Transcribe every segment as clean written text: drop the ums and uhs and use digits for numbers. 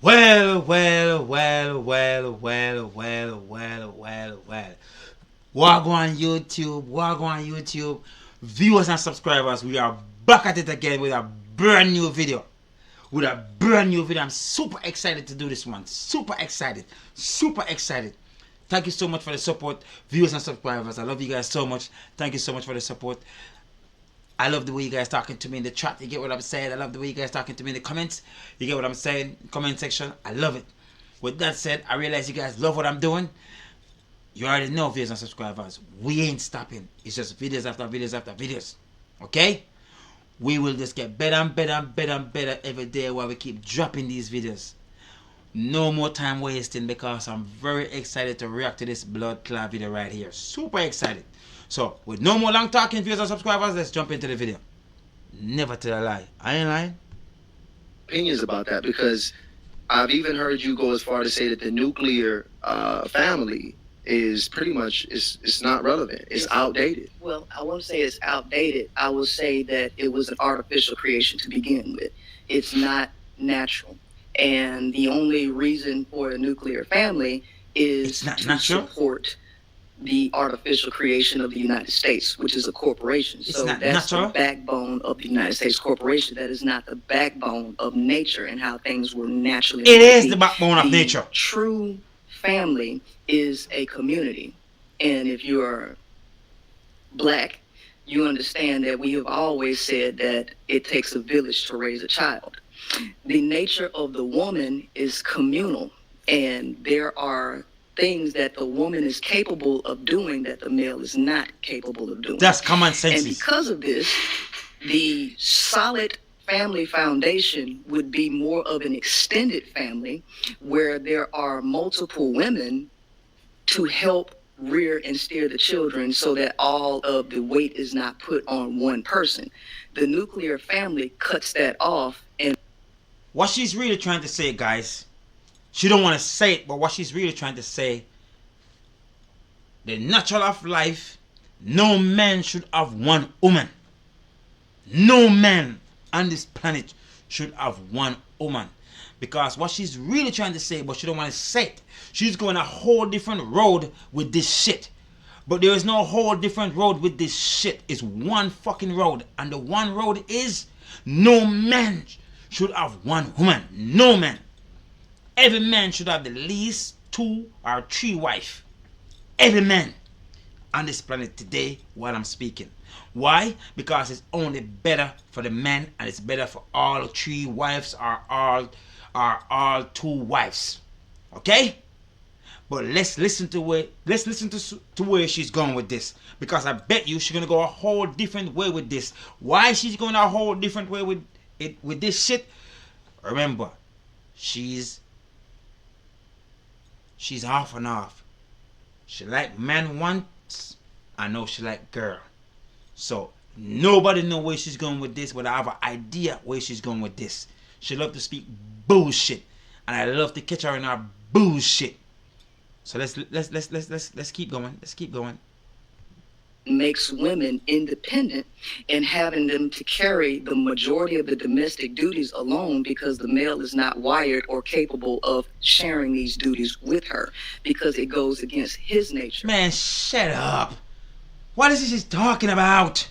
Well, well, well, well, well, well, well, well, well. Wagwan YouTube, Wagwan YouTube, viewers and subscribers, we are back at it again with a brand new video. I'm super excited to do this one. Super excited. Super excited. Thank you so much for the support, viewers and subscribers. I love you guys so much. Thank you so much for the support. I love the way you guys talking to me in the chat. You get what I'm saying? I love the way you guys talking to me in the comments. You get what I'm saying? Comment section. I love it. With that said, I realize you guys love what I'm doing. You already know, viewers and subscribers. We ain't stopping. It's just videos after videos after videos. Okay? We will just get better and better and better and better every day while we keep dropping these videos. No more time wasting because I'm very excited to react to this blood clot video right here. Super excited. So, with no more long talking, viewers and subscribers, let's jump into the video. Never tell a lie. I ain't lying. Opinions about that, because I've even heard you go as far to say that the nuclear family is pretty much it's not relevant. It's outdated. Well, I won't say it's outdated. I will say that it was an artificial creation to begin with. It's not natural. And the only reason for a nuclear family is to support the artificial creation of the United States, which is a corporation. So that's the backbone of the United States corporation. That is not the backbone of nature and how things were naturally. It is the backbone of nature. True family is a community. And if you are black, you understand that we have always said that it takes a village to raise a child. The nature of the woman is communal, and there are things that the woman is capable of doing that the male is not capable of doing. That's common sense. And because of this, the solid family foundation would be more of an extended family where there are multiple women to help rear and steer the children so that all of the weight is not put on one person. The nuclear family cuts that off. And what she's really trying to say, guys, she don't want to say it, but what she's really trying to say, the natural of life, no man should have one woman. No man on this planet should have one woman. Because what she's really trying to say, but she don't want to say it, she's going a whole different road with this shit. But there is no whole different road with this shit. It's one fucking road. And the one road is no man should have one woman. No man. Every man should have at least 2 or 3 wives. Every man on this planet today while I'm speaking. Why? Because it's only better for the men, and it's better for all 3 wives or all 2 wives. Okay? But let's listen to where she's going with this, because I bet you she's gonna go a whole different way with this. Why she's going a whole different way with it with this shit? Remember, she's half and half. She like man once, I know she like girl. So nobody know where she's going with this, but I have an idea where she's going with this. She love to speak bullshit, and I love to catch her in her bullshit. So let's keep going. Let's keep going. Makes women independent and having them to carry the majority of the domestic duties alone, because the male is not wired or capable of sharing these duties with her because it goes against his nature. Man, shut up. What is she talking about?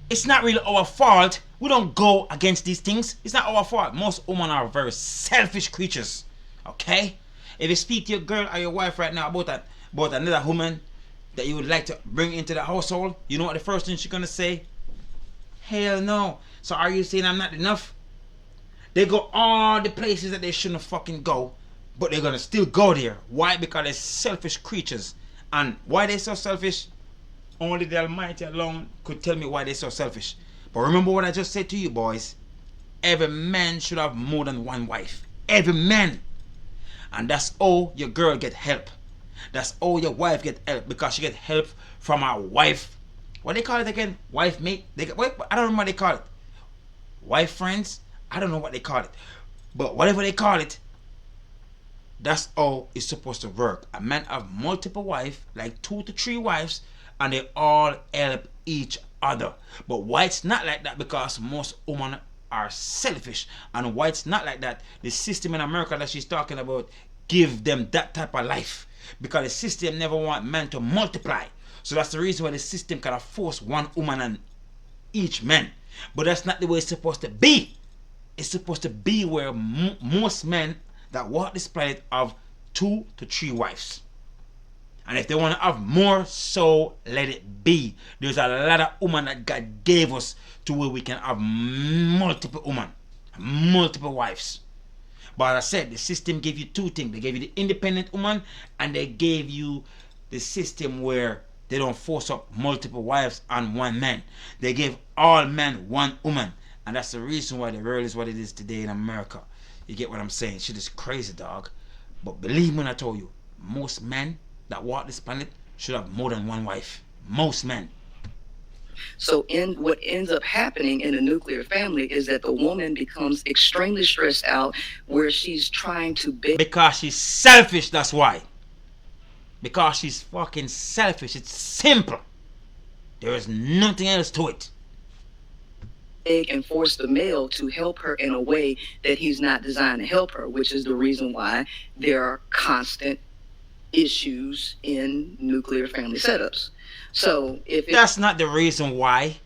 It's not really our fault. We don't go against these things. It's not our fault. Most women are very selfish creatures. Okay? If you speak to your girl or your wife right now about another woman that you would like to bring into the household, you know what the first thing she's gonna say? Hell no. So are you saying I'm not enough? They go all the places that they shouldn't fucking go, but they're gonna still go there. Why? Because they're selfish creatures. And why they're so selfish, only the Almighty alone could tell me why they're so selfish. But remember what I just said to you, boys. Every man should have more than one wife. Every man. And that's how your girl get help. That's how your wife get help, because she get help from her wife. What they call it again? Wife mate? I don't remember what they call it. Wife friends? I don't know what they call it. But whatever they call it, that's how it's supposed to work. A man have multiple wives, like 2 to 3 wives, and they all help each other. But why it's not like that? Because most women are selfish, and whites not like that. The system in America that she's talking about give them that type of life, because the system never want men to multiply. So that's the reason why the system kind of force one woman on each man. But that's not the way it's supposed to be. It's supposed to be where most men that walk this planet have 2 to 3 wives. And if they want to have more, so let it be. There's a lot of women that God gave us to where we can have multiple women, multiple wives. But as I said, the system gave you 2 things. They gave you the independent woman, and they gave you the system where they don't force up multiple wives on one man. They gave all men one woman. And that's the reason why the world is what it is today in America. You get what I'm saying? Shit is crazy, dog. But believe me when I told you, most men that walk this planet should have more than one wife. Most men. So what ends up happening in a nuclear family is that the woman becomes extremely stressed out, where she's trying to because she's selfish, that's why. Because she's fucking selfish. It's simple. There is nothing else to it. beg and force the male to help her in a way that he's not designed to help her, which is the reason why there are constant issues in nuclear family setups. So if that's not the reason why.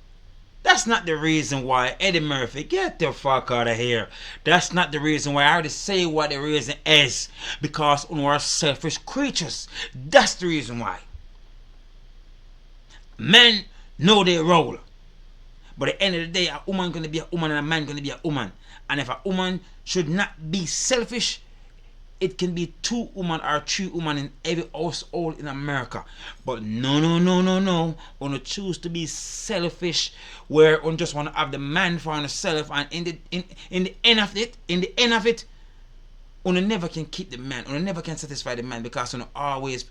That's not the reason why. Eddie Murphy, get the fuck out of here. That's not the reason why. I already say what the reason is. Because we are selfish creatures. That's the reason why. Men know their role. But at the end of the day, a woman going to be a woman and a man going to be a woman. And if a woman should not be selfish, it can be 2 women or 3 women in every household in America. But no. Want to choose to be selfish, where one just want to have the man for himself, and in the end of it, one never can keep the man. One never can satisfy the man, because one always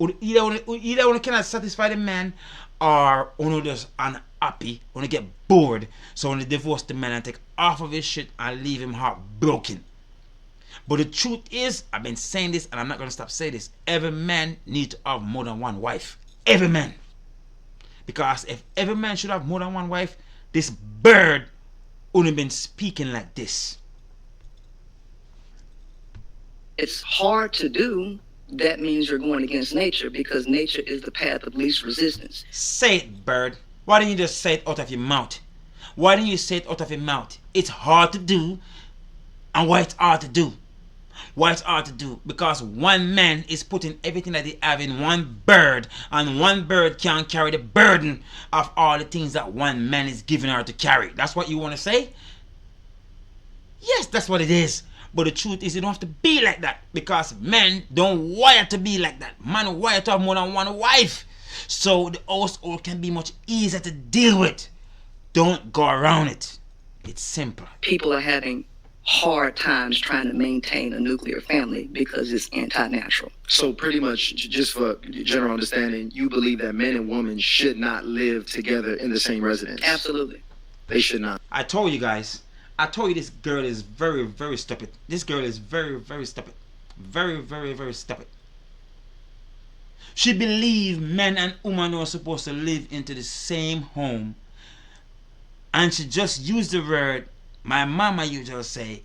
either one cannot satisfy the man, or one just unhappy, one get bored, so one divorce the man and take off of his shit and leave him heartbroken. But the truth is, I've been saying this and I'm not going to stop saying this. Every man needs to have more than one wife. Every man. Because if every man should have more than one wife, this bird only been speaking like this. It's hard to do. That means you're going against nature, because nature is the path of least resistance. Say it, bird. Why don't you just say it out of your mouth? Why don't you say it out of your mouth? It's hard to do. And why it's hard to do? Why it's hard to do? Because one man is putting everything that they have in one bird, and one bird can't carry the burden of all the things that one man is giving her to carry. That's what you want to say? Yes, that's what it is. But the truth is, it don't have to be like that, because men don't wire to be like that. Man wire to have more than one wife. So the household can be much easier to deal with. Don't go around it. It's simple. People are having hard times trying to maintain a nuclear family because it's anti-natural. So pretty much, just for general understanding, you believe that men and women should not live together in the same residence? Absolutely. They should not. I told you guys. I told you this girl is very, very stupid. This girl is very, very stupid. Very, very, very stupid. She believes men and women are supposed to live into the same home. And she just used the word, my mama used to say,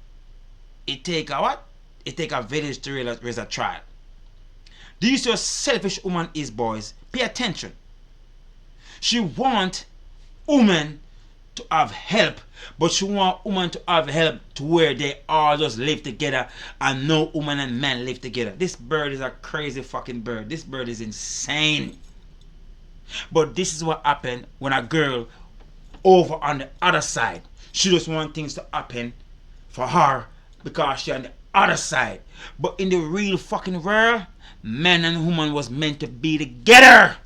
it take a what? It take a village to raise a child. Do you see how selfish woman is, boys? Pay attention. She want women to have help, but she want women to have help to where they all just live together and no woman and man live together. This bird is a crazy fucking bird. This bird is insane. But this is what happened when a girl over on the other side, she just want things to happen for her because she on the other side. But in the real fucking world, man and woman was meant to be together,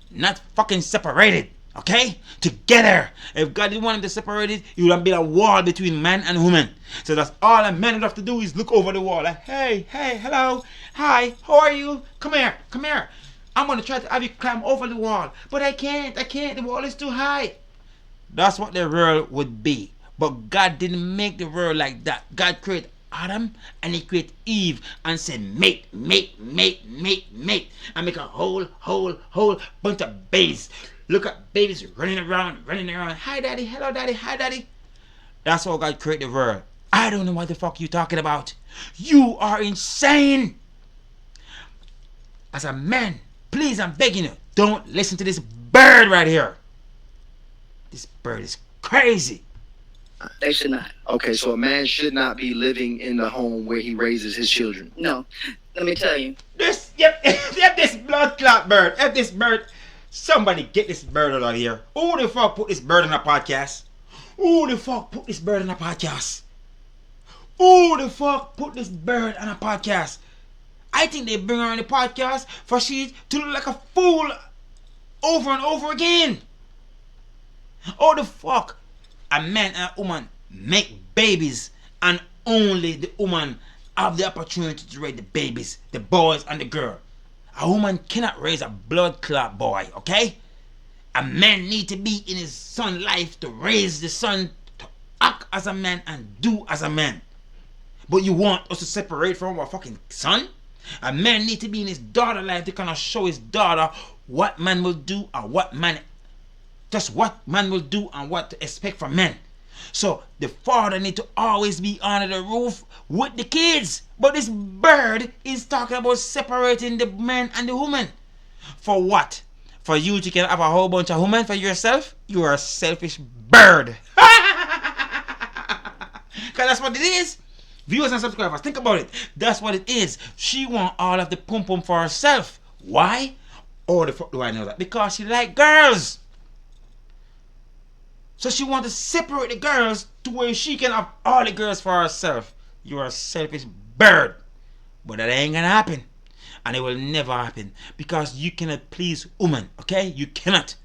not fucking separated. Okay? Together. If God didn't want them to separate it, he would have been a wall between man and woman. So that's all a man would have to do, is look over the wall like, hey, hello, hi, how are you? Come here. I'm going to try to have you climb over the wall. But I can't. The wall is too high. That's what the world would be. But God didn't make the world like that. God created Adam and he created Eve and said mate. And make a whole bunch of babies. Look at babies running around. Hi daddy, hello daddy, hi daddy. That's how God created the world. I don't know what the fuck you talking about. You are insane. As a man, please, I'm begging you, don't listen to this bird right here. This bird is crazy. They should not. Okay, so a man should not be living in the home where he raises his children. No. Let me tell you. Yep, this blood clot bird. This bird. Somebody get this bird out of here. Who the fuck put this bird in a podcast? Who the fuck put this bird in a podcast? Who the fuck put this bird on a podcast? I think they bring her on the podcast for she to look like a fool over and over again. Oh the fuck. A man and a woman make babies and only the woman have the opportunity to raise the babies, the boys and the girl. A woman cannot raise a blood clot boy, okay? A man need to be in his son's life to raise the son to act as a man and do as a man. But you want us to separate from our fucking son? A man need to be in his daughter's life to kind of show his daughter what man will do and what man will do and what to expect from men. So the father need to always be under the roof with the kids. But this bird is talking about separating the man and the woman. For what? For you to can have a whole bunch of women for yourself? You are a selfish bird. Because that's what it is. Viewers and subscribers, think about it. That's what it is. She want all of the pum pum for herself. Why? Oh, the fuck do I know that? Because she like girls. So she want to separate the girls to where she can have all the girls for herself. You are a selfish bird. But that ain't gonna happen. And it will never happen. Because you cannot please women. Okay? You cannot.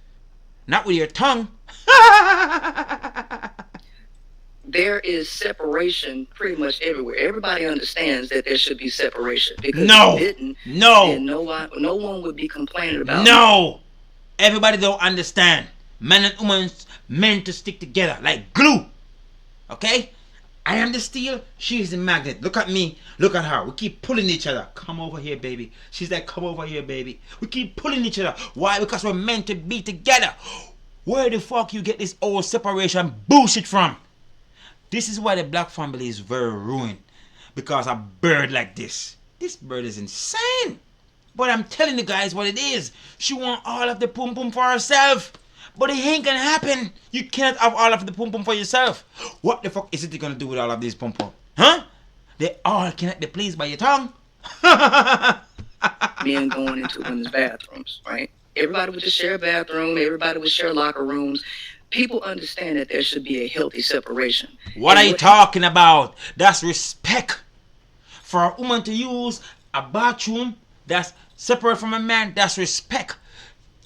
Not with your tongue. There is separation pretty much everywhere. Everybody understands that there should be separation. Because No. if it didn't, No. then no one would be complaining about it. No. Everybody don't understand. Men and women meant to stick together like glue. Okay? I am the steel, she's the magnet. Look at me, look at her. We keep pulling each other. Come over here, baby. She's like, come over here, baby. We keep pulling each other. Why? Because we're meant to be together. Where the fuck you get this old separation bullshit from? This is why the black family is very ruined. Because a bird like this. This bird is insane. But I'm telling you guys what it is. She want all of the pum pum for herself. But it ain't gonna happen. You cannot have all of the pum pum for yourself. What the fuck is it gonna do with all of these pum pum? Huh? They all cannot be pleased by your tongue. Men going into women's bathrooms, right? Everybody would just share a bathroom. Everybody would share locker rooms. People understand that there should be a healthy separation. What are you talking about? That's respect. For a woman to use a bathroom that's separate from a man, that's respect.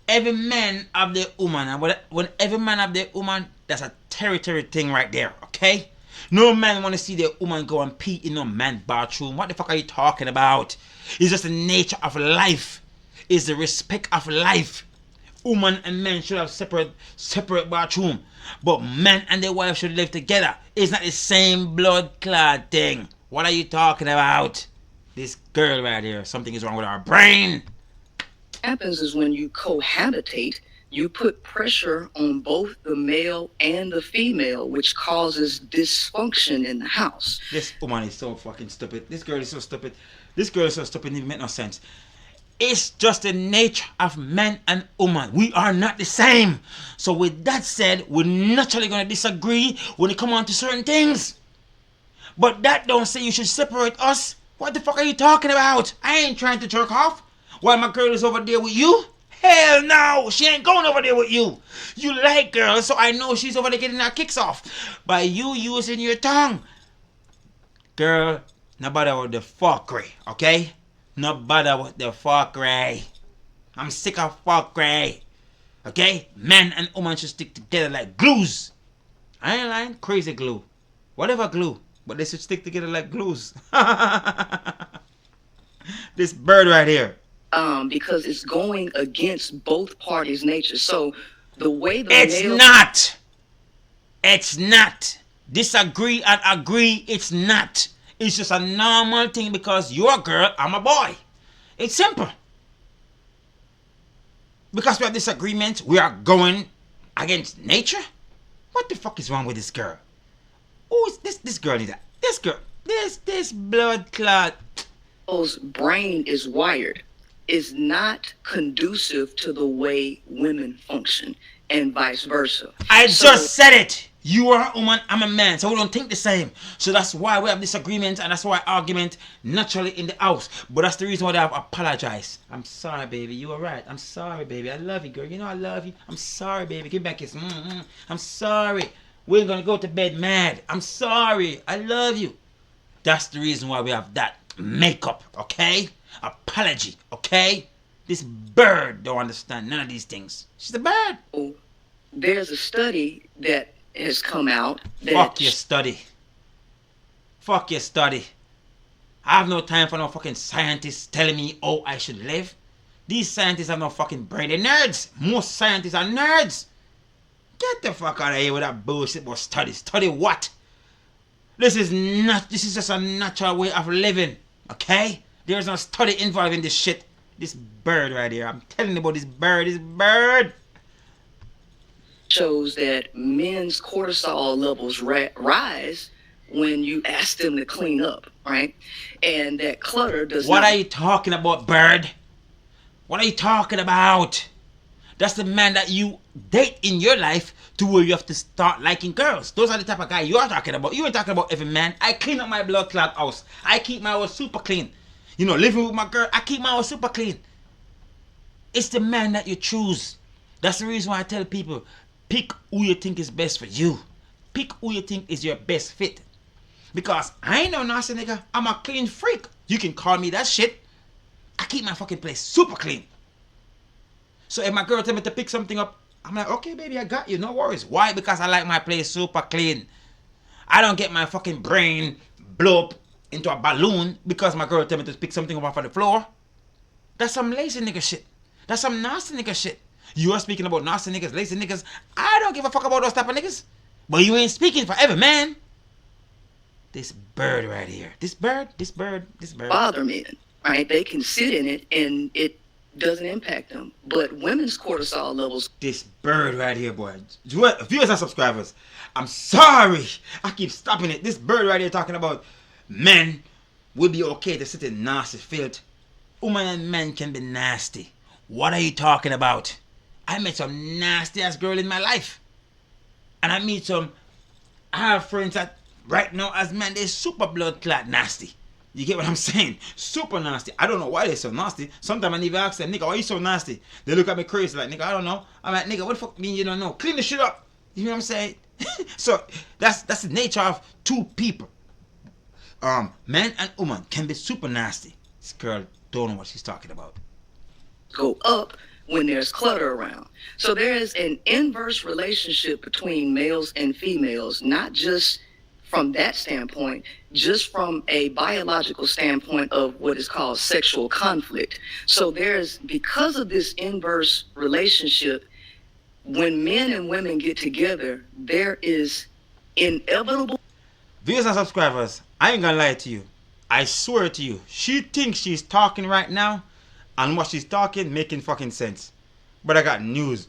Every man of the woman, and when every man of the woman, that's a territory thing right there, okay? No man want to see the woman go and pee in no man's bathroom. What the fuck are you talking about? It's just the nature of life. It's the respect of life. Woman and men should have separate bathroom, but men and their wife should live together. It's not the same blood clot thing. What are you talking about? This girl right here, something is wrong with her brain. What happens is when you cohabitate, you put pressure on both the male and the female, which causes dysfunction in the house. This woman is so fucking stupid. This girl is so stupid. This girl is so stupid, it even make no sense. It's just the nature of men and women. We are not the same. So with that said, we're naturally going to disagree when it come on to certain things. But that don't say you should separate us. What the fuck are you talking about? I ain't trying to jerk off while my girl is over there with you. Hell no, she ain't going over there with you. You like girls, so I know she's over there getting her kicks off by you using your tongue. Girl, nobody with the fuckery, okay? No bother with the fuckery. I'm sick of fuckery. Okay? Men and women should stick together like glues. I ain't lying. Crazy glue. Whatever glue. But they should stick together like glues. This bird right here. Because it's going against both parties' nature. So the way the It's not. Disagree and agree. It's not. It's just a normal thing because you're a girl, I'm a boy. It's simple. Because we have disagreements, we are going against nature? What the fuck is wrong with this girl? Oh, this girl need that. This girl, this blood clot. People's brain is wired is not conducive to the way women function and vice versa. I So just said it. You are a woman, I'm a man, so we don't think the same. So that's why we have disagreements, and that's why argument naturally in the house. But that's the reason why they have apologized. I'm sorry, baby. You were right. I'm sorry, baby. I love you, girl. You know I love you. I'm sorry, baby. Give me back a kiss. I'm sorry. We're gonna go to bed mad. I'm sorry. I love you. That's the reason why we have that makeup, okay? Apology, okay? This bird don't understand none of these things. She's a bird. there's a study that has come out that Fuck your study. Fuck your study. I have no time for no fucking scientists telling me how I should live. These scientists have no fucking brain. They're nerds. Most scientists are nerds. Get the fuck out of here with that bullshit about study. Study what? This is just a natural way of living. Okay? There's no study involved in this shit. This bird right here. I'm telling you about this bird. This bird. shows that men's cortisol levels rise when you ask them to clean up, right? And that clutter does What not. are you talking about, bird? What are you talking about? That's the man that you date in your life to where you have to start liking girls. Those are the type of guy you are talking about. You ain't talking about every man. I clean up my blood clot house. I keep my house super clean. You know, living with my girl, I keep my house super clean. It's the man that you choose. That's the reason why I tell people, pick who you think is best for you. Pick who you think is your best fit. Because I ain't no nasty nigga. I'm a clean freak. You can call me that shit. I keep my fucking place super clean. So if my girl tell me to pick something up, I'm like, okay, baby, I got you. No worries. Why? Because I like my place super clean. I don't get my fucking brain blow up into a balloon because my girl tell me to pick something up off of the floor. That's some lazy nigga shit. That's some nasty nigga shit. You are speaking about nasty niggas, lazy niggas. I don't give a fuck about those type of niggas. But you ain't speaking for every man. This bird right here. This bird. Bother men, right? They can sit in it and it doesn't impact them. But women's cortisol levels. This bird right here, boy. Viewers and subscribers, I'm sorry. I keep stopping it. This bird right here talking about men would be okay to sit in nasty filth. Women and men can be nasty. What are you talking about? I met some nasty ass girl in my life. And I have friends that right now as men, they're super blood clot nasty. You get what I'm saying? Super nasty. I don't know why they're so nasty. Sometimes I even ask them, nigga, why you so nasty? They look at me crazy like, nigga, I don't know. I'm like, nigga, what the fuck mean you don't know? Clean the shit up. You know what I'm saying? So that's the nature of two people. Man and woman can be super nasty. This girl don't know what she's talking about. Go up when there's clutter around. So there is an inverse relationship between males and females, not just from that standpoint, just from a biological standpoint of what is called sexual conflict. So because of this inverse relationship, when men and women get together, there is inevitable. Viewers and subscribers, I ain't gonna lie to you. I swear to you, she thinks she's talking right now, and what she's talking making fucking sense. But I got news.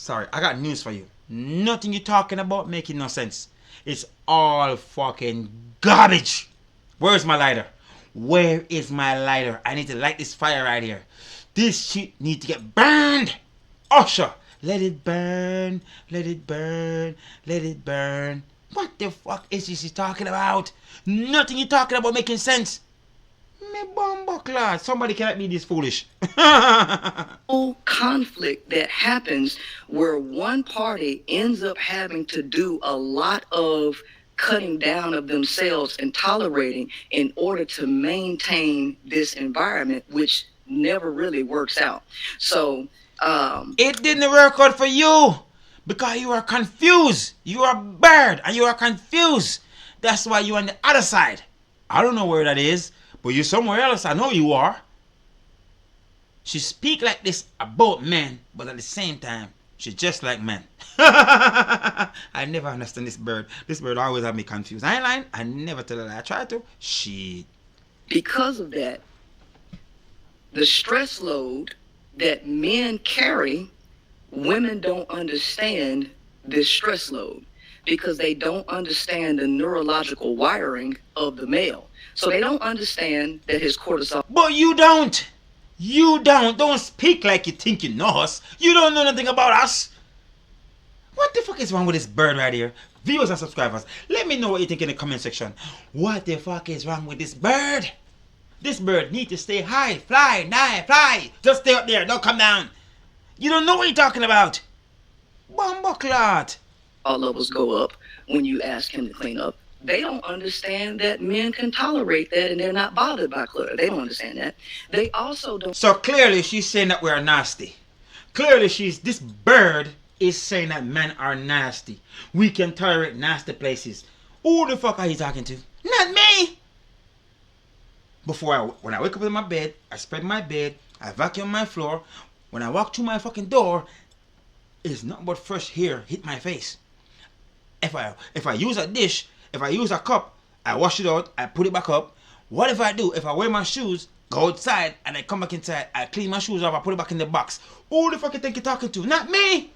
I got news for you. Nothing you're talking about making no sense. It's all fucking garbage. Where's my lighter? Where is my lighter? I need to light this fire right here. This shit need to get burned. Usher, let it burn, let it burn, let it burn. What the fuck is she talking about? Nothing you talking about making sense. Me bumbo class. Somebody cannot be this foolish. Conflict that happens where one party ends up having to do a lot of cutting down of themselves and tolerating in order to maintain this environment, which never really works out. So it didn't work out for you because you are confused. You are a bird and you are confused. That's why you're on the other side. I don't know where that is, but you're somewhere else. I know you are. She speak like this about men, but at the same time, she's just like men. I never understand this bird. This bird always have me confused. I ain't lying. I never tell her that. I try to. Shit. Because of that, the stress load that men carry, women don't understand this stress load. because they don't understand the neurological wiring of the male. So they don't understand that his cortisol. But you don't. You don't. Don't speak like you think you know us. You don't know nothing about us. What the fuck is wrong with this bird right here? Viewers and subscribers, let me know what you think in the comment section. What the fuck is wrong with this bird? This bird needs to stay high, fly, fly. Just stay up there, don't come down. You don't know what you're talking about. Bumbleclot. All levels go up when you ask him to clean up. They don't understand that men can tolerate that and they're not bothered by clutter. They don't understand that. They also don't. So clearly she's saying that we're nasty. Clearly this bird is saying that men are nasty. We can tolerate nasty places. Who the fuck are you talking to? Not me. When I wake up in my bed, I spread my bed, I vacuum my floor. When I walk through my fucking door, it's nothing but fresh air hit my face. If I use a dish, if I use a cup, I wash it out, I put it back up. What if I do? If I wear my shoes, go outside, and I come back inside, I clean my shoes off, I put it back in the box. Who the fuck you think you're talking to? Not me.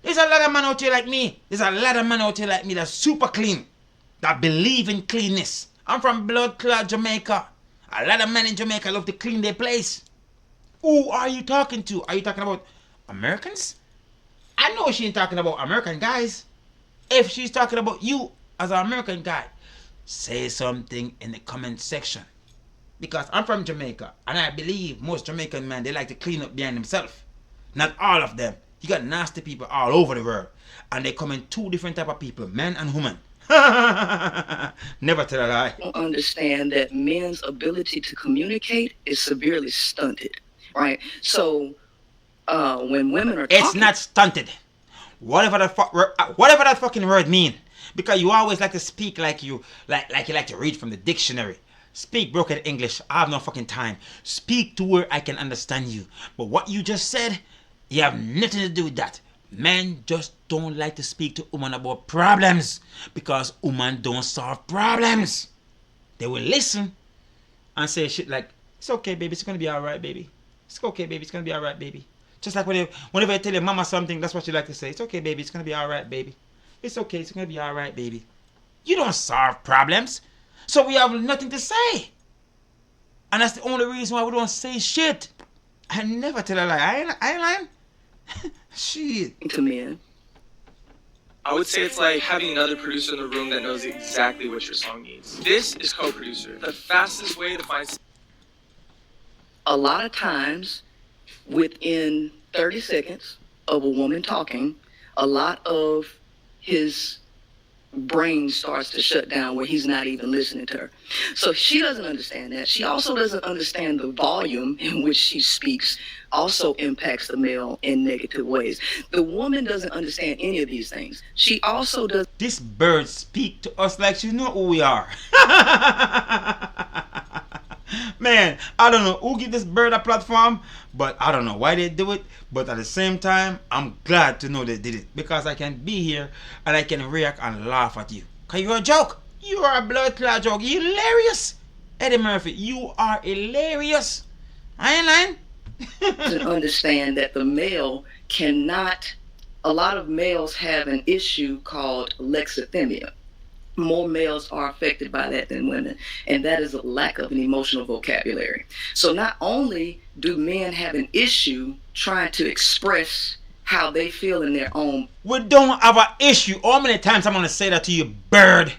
There's a lot of men out here like me. There's a lot of men out here like me that's super clean, that believe in cleanness. I'm from blood clot Jamaica. A lot of men in Jamaica love to clean their place. Who are you talking to? Are you talking about Americans? I know she ain't talking about American guys. If she's talking about you as an American guy, say something in the comment section. Because I'm from Jamaica, and I believe most Jamaican men, they like to clean up behind themselves. Not all of them. You got nasty people all over the world, and they come in two different type of people, men and women. Never tell a lie. Don't understand that men's ability to communicate is severely stunted, right? So when women are talking, it's not stunted. Whatever that fucking word mean, because you always like to speak like you like to read from the dictionary. Speak broken English. I have no fucking time. Speak to where I can understand you. But what you just said, you have nothing to do with that. Men just don't like to speak to women about problems, because women don't solve problems. They will listen and say shit like, it's okay, baby, it's gonna be alright, baby. It's okay, baby, it's gonna be alright, baby. Just like whenever I tell your mama something, that's what you like to say. It's okay, baby, it's gonna be alright, baby. It's okay, it's gonna be alright, baby. You don't solve problems, so we have nothing to say. And that's the only reason why we don't say shit. I never tell a lie. I ain't lying. Shit. to men, I would say it's like having another producer in the room that knows exactly what your song needs. This is co-producer. The fastest way to find... a lot of times, within 30 seconds of a woman talking, a lot of his brain starts to shut down where he's not even listening to her. So she doesn't understand that. She also doesn't understand the volume in which she speaks also impacts the male in negative ways. The woman doesn't understand any of these things. She also does. This bird speak to us like she know who we are. Man, I don't know who give this bird a platform, but I don't know why they do it. But at the same time, I'm glad to know they did it, because I can be here and I can react and laugh at you. Cause you're a joke. You are a blood clot joke. You're hilarious. Eddie Murphy, you are hilarious. I ain't lying. Doesn't understand that the male cannot. A lot of males have an issue called lexithymia. More males are affected by that than women, and that is a lack of an emotional vocabulary. So not only do men have an issue trying to express how they feel in their own... We don't have an issue. How many times I'm going to say that to you, bird?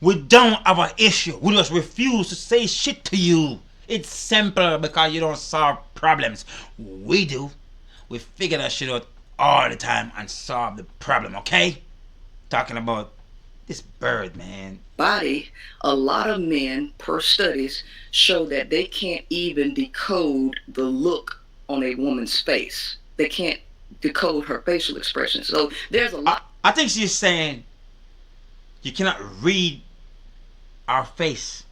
We don't have an issue. We just refuse to say shit to you. It's simple, because you don't solve problems. We do. We figure that shit out all the time and solve the problem, okay? Talking about this bird, man. Body, a lot of men, per studies, show that they can't even decode the look on a woman's face. They can't decode her facial expressions. So there's a lot. I think she's saying you cannot read our face.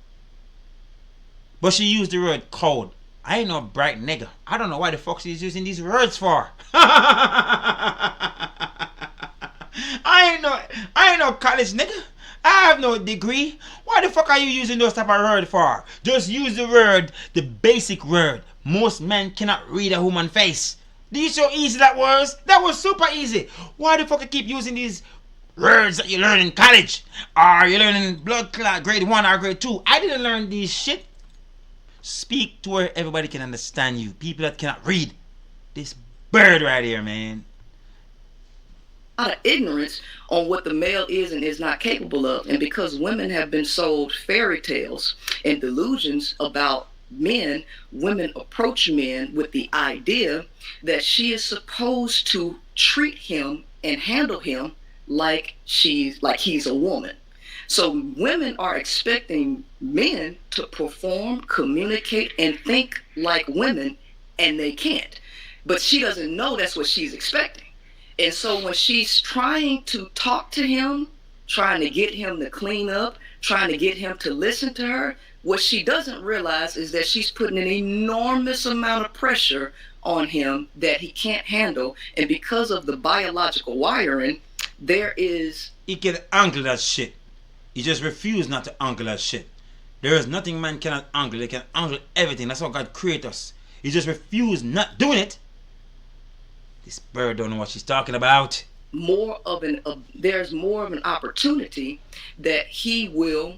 But she used the word code. I ain't no bright nigga. I don't know why the fuck she's using these words for. I ain't no college nigga. I have no degree. Why the fuck are you using those type of words for? Just use the word, the basic word. Most men cannot read a woman's face. Do you see how easy that was? That was super easy. Why the fuck I keep using these words that you learn in college, or you learn in blood clot grade 1 or grade 2. I didn't learn these shit. Speak to where everybody can understand you. People that cannot read. This bird right here, man. Out of ignorance on what the male is and is not capable of. And because women have been sold fairy tales and delusions about men, women approach men with the idea that she is supposed to treat him and handle him like he's a woman. So women are expecting men to perform, communicate, and think like women, and they can't. But she doesn't know that's what she's expecting. And so when she's trying to talk to him, trying to get him to clean up, trying to get him to listen to her, what she doesn't realize is that she's putting an enormous amount of pressure on him that he can't handle. And because of the biological wiring, there is... He can angle that shit. He just refused not to angle that shit. There is nothing man cannot angle. They can angle everything. That's how God created us. He just refused not doing it. This bird don't know what she's talking about. There's more of an opportunity that he will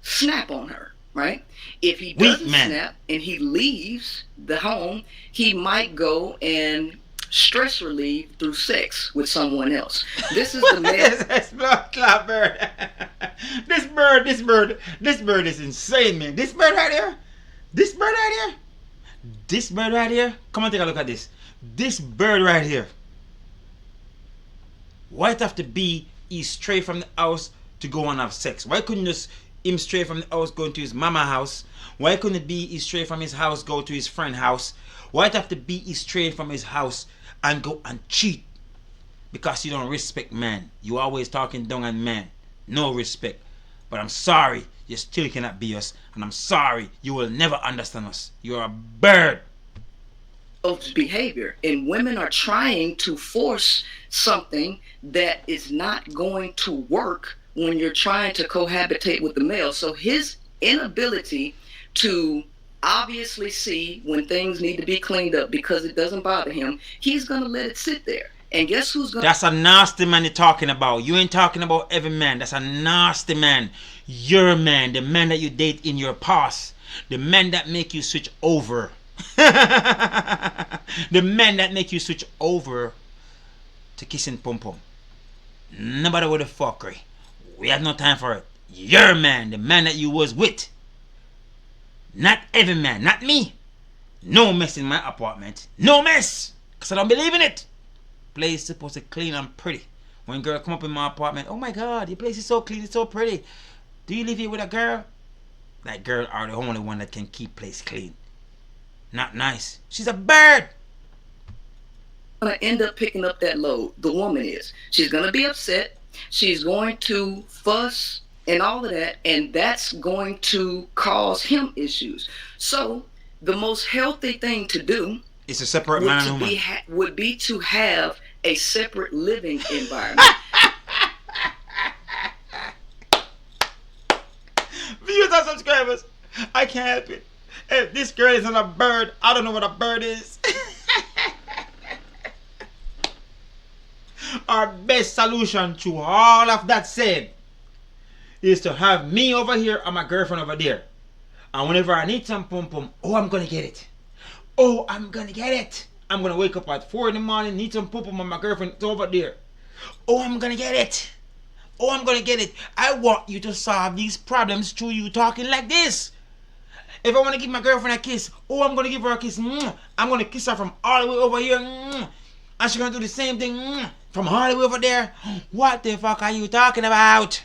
snap on her, right? If he doesn't snap and he leaves the home, he might go and stress relieve through sex with someone else. This is the man. This blood clot bird. This bird is insane, man. This bird right here. Come on, take a look at this. This bird right here. Why it have to be he's straight from the house to go and have sex? Why couldn't just him straight from the house go to his mama house? Why couldn't it be he's straight from his house go to his friend house? Why it have to be he's straight from his house and go and cheat? Because you don't respect man. You always talking down on man. No respect. But I'm sorry, you still cannot be us. And I'm sorry, you will never understand us. You're a bird. Of behavior, and women are trying to force something that is not going to work when you're trying to cohabitate with the male. So his inability to obviously see when things need to be cleaned up because it doesn't bother him, he's gonna let it sit there. And guess who's gonna... That's a nasty man you're talking about. You ain't talking about every man. That's a nasty man. Your man, the man that you date in your past, the men that make you switch over. The men that make you switch over to kissing pom pom. Nobody with a fuckery. We have no time for it. Your man, the man that you was with. Not every man, not me. No mess in my apartment. No mess. Because I don't believe in it. Place is supposed to clean and pretty. When girl come up in my apartment, oh my God, your place is so clean, it's so pretty. Do you live here with a girl? That girl are the only one that can keep place clean. Not nice. She's a bird. Gonna end up picking up that load. The woman is. She's gonna be upset. She's going to fuss and all of that, and that's going to cause him issues. So the most healthy thing to do is a separate man and woman. Would be to have a separate living environment. Viewers and subscribers, I can't help it. If this girl isn't a bird, I don't know what a bird is. Our best solution to all of that said is to have me over here and my girlfriend over there. And whenever I need some pom pom, oh, I'm gonna get it. Oh, I'm gonna get it. I'm gonna wake up at 4 in the morning, need some pom pom, and my girlfriend is over there. Oh, I'm gonna get it. Oh, I'm gonna get it. I want you to solve these problems through you talking like this. If I want to give my girlfriend a kiss, oh, I'm going to give her a kiss. I'm going to kiss her from all the way over here. And she's going to do the same thing from all the way over there. What the fuck are you talking about?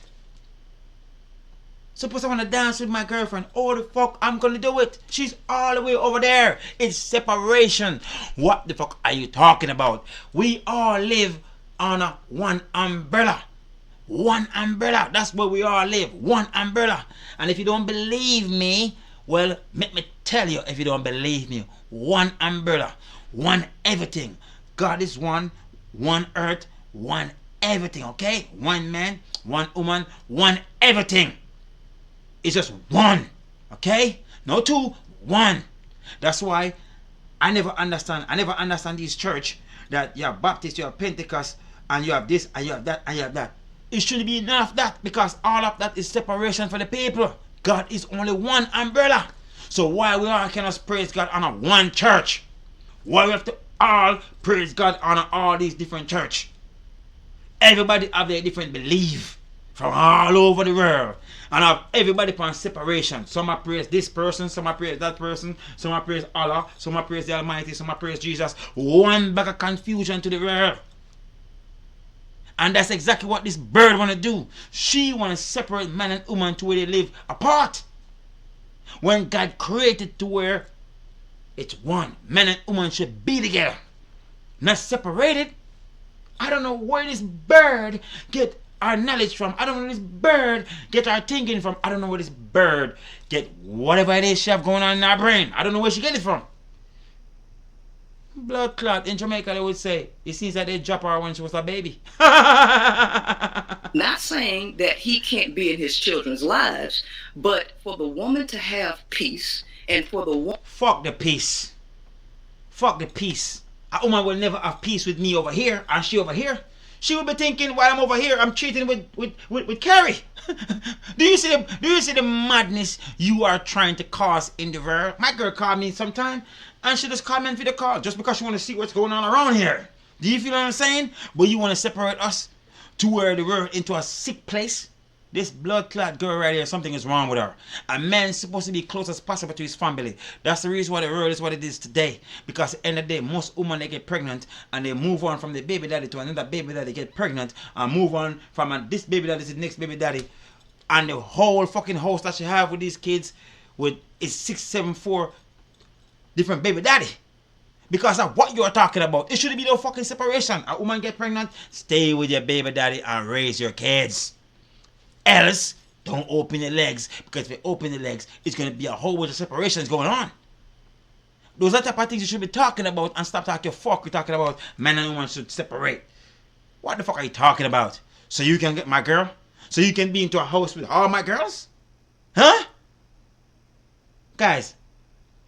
Suppose I want to dance with my girlfriend. Oh, the fuck, I'm going to do it. She's all the way over there. It's separation. What the fuck are you talking about? We all live on one umbrella. One umbrella. That's where we all live. One umbrella. And if you don't believe me, well, let me tell you, if you don't believe me, one umbrella, one everything. God is one earth, one everything, okay? One man, one woman, one everything. It's just one, okay? No two, one. That's why I never understand this church that you have Baptist, you have Pentecost, and you have this, and you have that, and you have that. It shouldn't be none of that, because all of that is separation for the people. God is only one umbrella. So why we all cannot praise God on one church? Why we have to all praise God on all these different church? Everybody have their different belief from all over the world. And have everybody upon separation. Some are praise this person, some are praise that person, some are praise Allah, some are praise the Almighty, some are praise Jesus. One bag of confusion to the world. And that's exactly what this bird want to do. She want to separate man and woman to where they live apart. When God created to where it's one. Man and woman should be together, not separated. I don't know where this bird get our knowledge from. I don't know where this bird get our thinking from. I don't know where this bird get whatever it is she have going on in her brain. I don't know where she get it from. Blood clot. In Jamaica they would say, it seems that they drop her when she was a baby. Not saying that he can't be in his children's lives, but for the woman to have peace, and for the fuck the peace. Fuck the peace. A woman will never have peace with me over here and she over here. She will be thinking while I'm over here I'm cheating with Carrie. Do you see the madness you are trying to cause in the world? My girl called me sometime and she just called me for the call just because she want to see what's going on around here. Do you feel what I'm saying? But you want to separate us to where the world into a sick place? This blood clot girl right here, something is wrong with her. A man's supposed to be close as possible to his family. That's the reason why the world is what it is today. Because at the end of the day, most women, they get pregnant and they move on from the baby daddy to another baby daddy, get pregnant and move on from this baby daddy to the next baby daddy. And the whole fucking house that she have with these kids is 6, 7, 4 different baby daddy. Because of what you're talking about. It shouldn't be no fucking separation. A woman get pregnant, stay with your baby daddy and raise your kids. Else, don't open your legs, because if you open the legs, it's going to be a whole bunch of separations going on. Those are the type of things you should be talking about, and stop talking fuck. You're talking about man and woman should separate. What the fuck are you talking about? So you can get my girl? So you can be into a house with all my girls? Huh? Guys,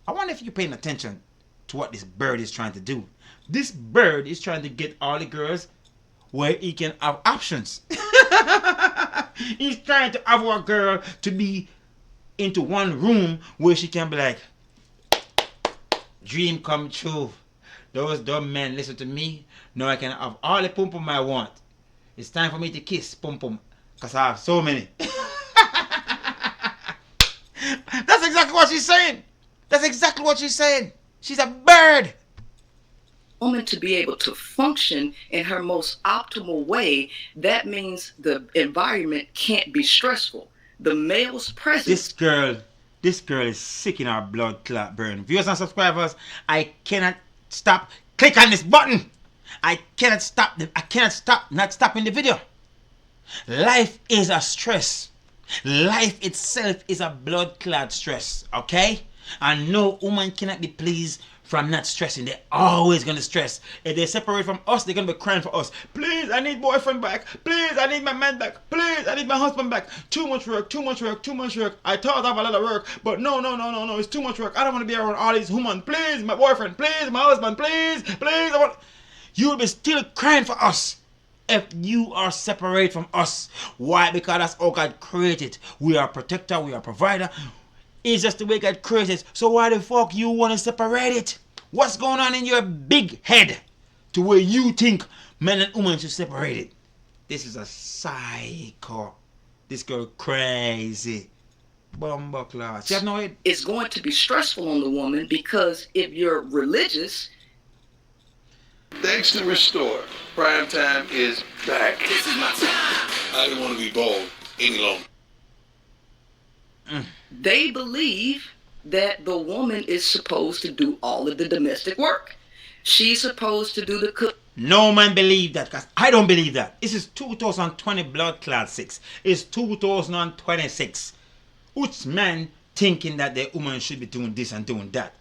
I wonder if you're paying attention to what this bird is trying to do. This bird is trying to get all the girls where he can have options. He's trying to have our girl to be into one room where she can be like, dream come true. Those dumb men listen to me. Now I can have all the pum pum I want. It's time for me to kiss pum pum, because I have so many. That's exactly what she's saying. That's exactly what she's saying. She's a bird. Woman to be able to function in her most optimal way, that means the environment can't be stressful. The male's presence. This girl is sick in our blood clot burn. Viewers and subscribers, I cannot stop. Click on this button. I cannot stop not stopping the video. Life is a stress. Life itself is a blood clot stress. Okay? And no woman cannot be pleased from not stressing. They're always going to stress. If they separate from us, they're going to be crying for us. Please, I need boyfriend back. Please, I need my man back. Please, I need my husband back. Too much work, too much work, too much work. I thought I have a lot of work, but no, it's too much work. I don't want to be around all these women. Please, my boyfriend. Please, my husband. Please, I want... You will be still crying for us if you are separate from us. Why? Because that's all God created. We are protector, we are provider. It's just the way God created. So why the fuck you want to separate it? What's going on in your big head to where you think men and women should separate it? This is a psycho. This girl crazy. Bumbuckler. She have no head. It's going to be stressful on the woman, because if you're religious. Thanks to Restore, prime time is back. This is my time. I don't want to be bald any longer. They believe that the woman is supposed to do all of the domestic work. She's supposed to do the cook. No man believe that, because I don't believe that. This is 2020 blood clot 6. It's 2026. Which man thinking that the woman should be doing this and doing that?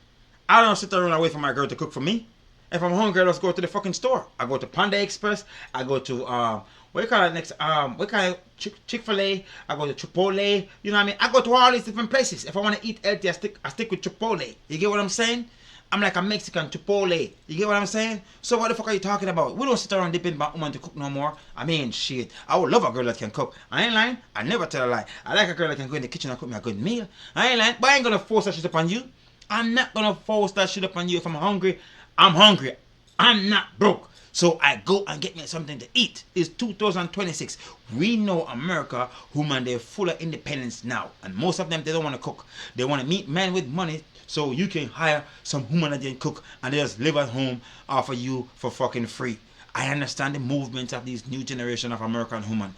I don't sit around and wait for my girl to cook for me. If I'm hungry, let's go to the fucking store. I go to Panda Express. I go to what do you call it next? What kind of Chick-fil-A? I go to Chipotle. You know what I mean? I go to all these different places. If I want to eat healthy, I stick with Chipotle. You get what I'm saying? I'm like a Mexican Chipotle. You get what I'm saying? So what the fuck are you talking about? We don't sit around depending on woman to cook no more. I mean, shit. I would love a girl that can cook. I ain't lying. I never tell a lie. I like a girl that can go in the kitchen and cook me a good meal. I ain't lying. But I ain't gonna force that shit upon you. I'm not gonna force that shit upon you. If I'm hungry, I'm hungry. I'm not broke. So I go and get me something to eat. It's 2026. We know America, woman, they're full of independence now. And most of them, they don't want to cook. They want to meet men with money so you can hire some woman that can cook and they just live at home offer you for fucking free. I understand the movement of these new generation of American women.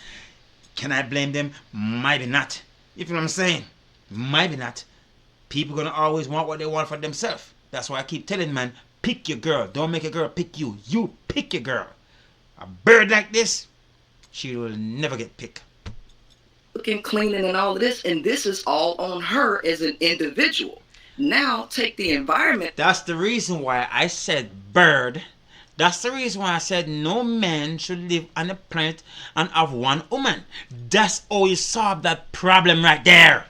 Can I blame them? Maybe not. You feel what I'm saying? Maybe not. People gonna always want what they want for themselves. That's why I keep telling man, pick your girl. Don't make a girl pick you. You pick your girl. A bird like this, she will never get picked. Cooking, cleaning, and all of this, and this is all on her as an individual. Now take the environment. That's the reason why I said bird. That's the reason why I said no man should live on the planet and have one woman. That's how you solve that problem right there.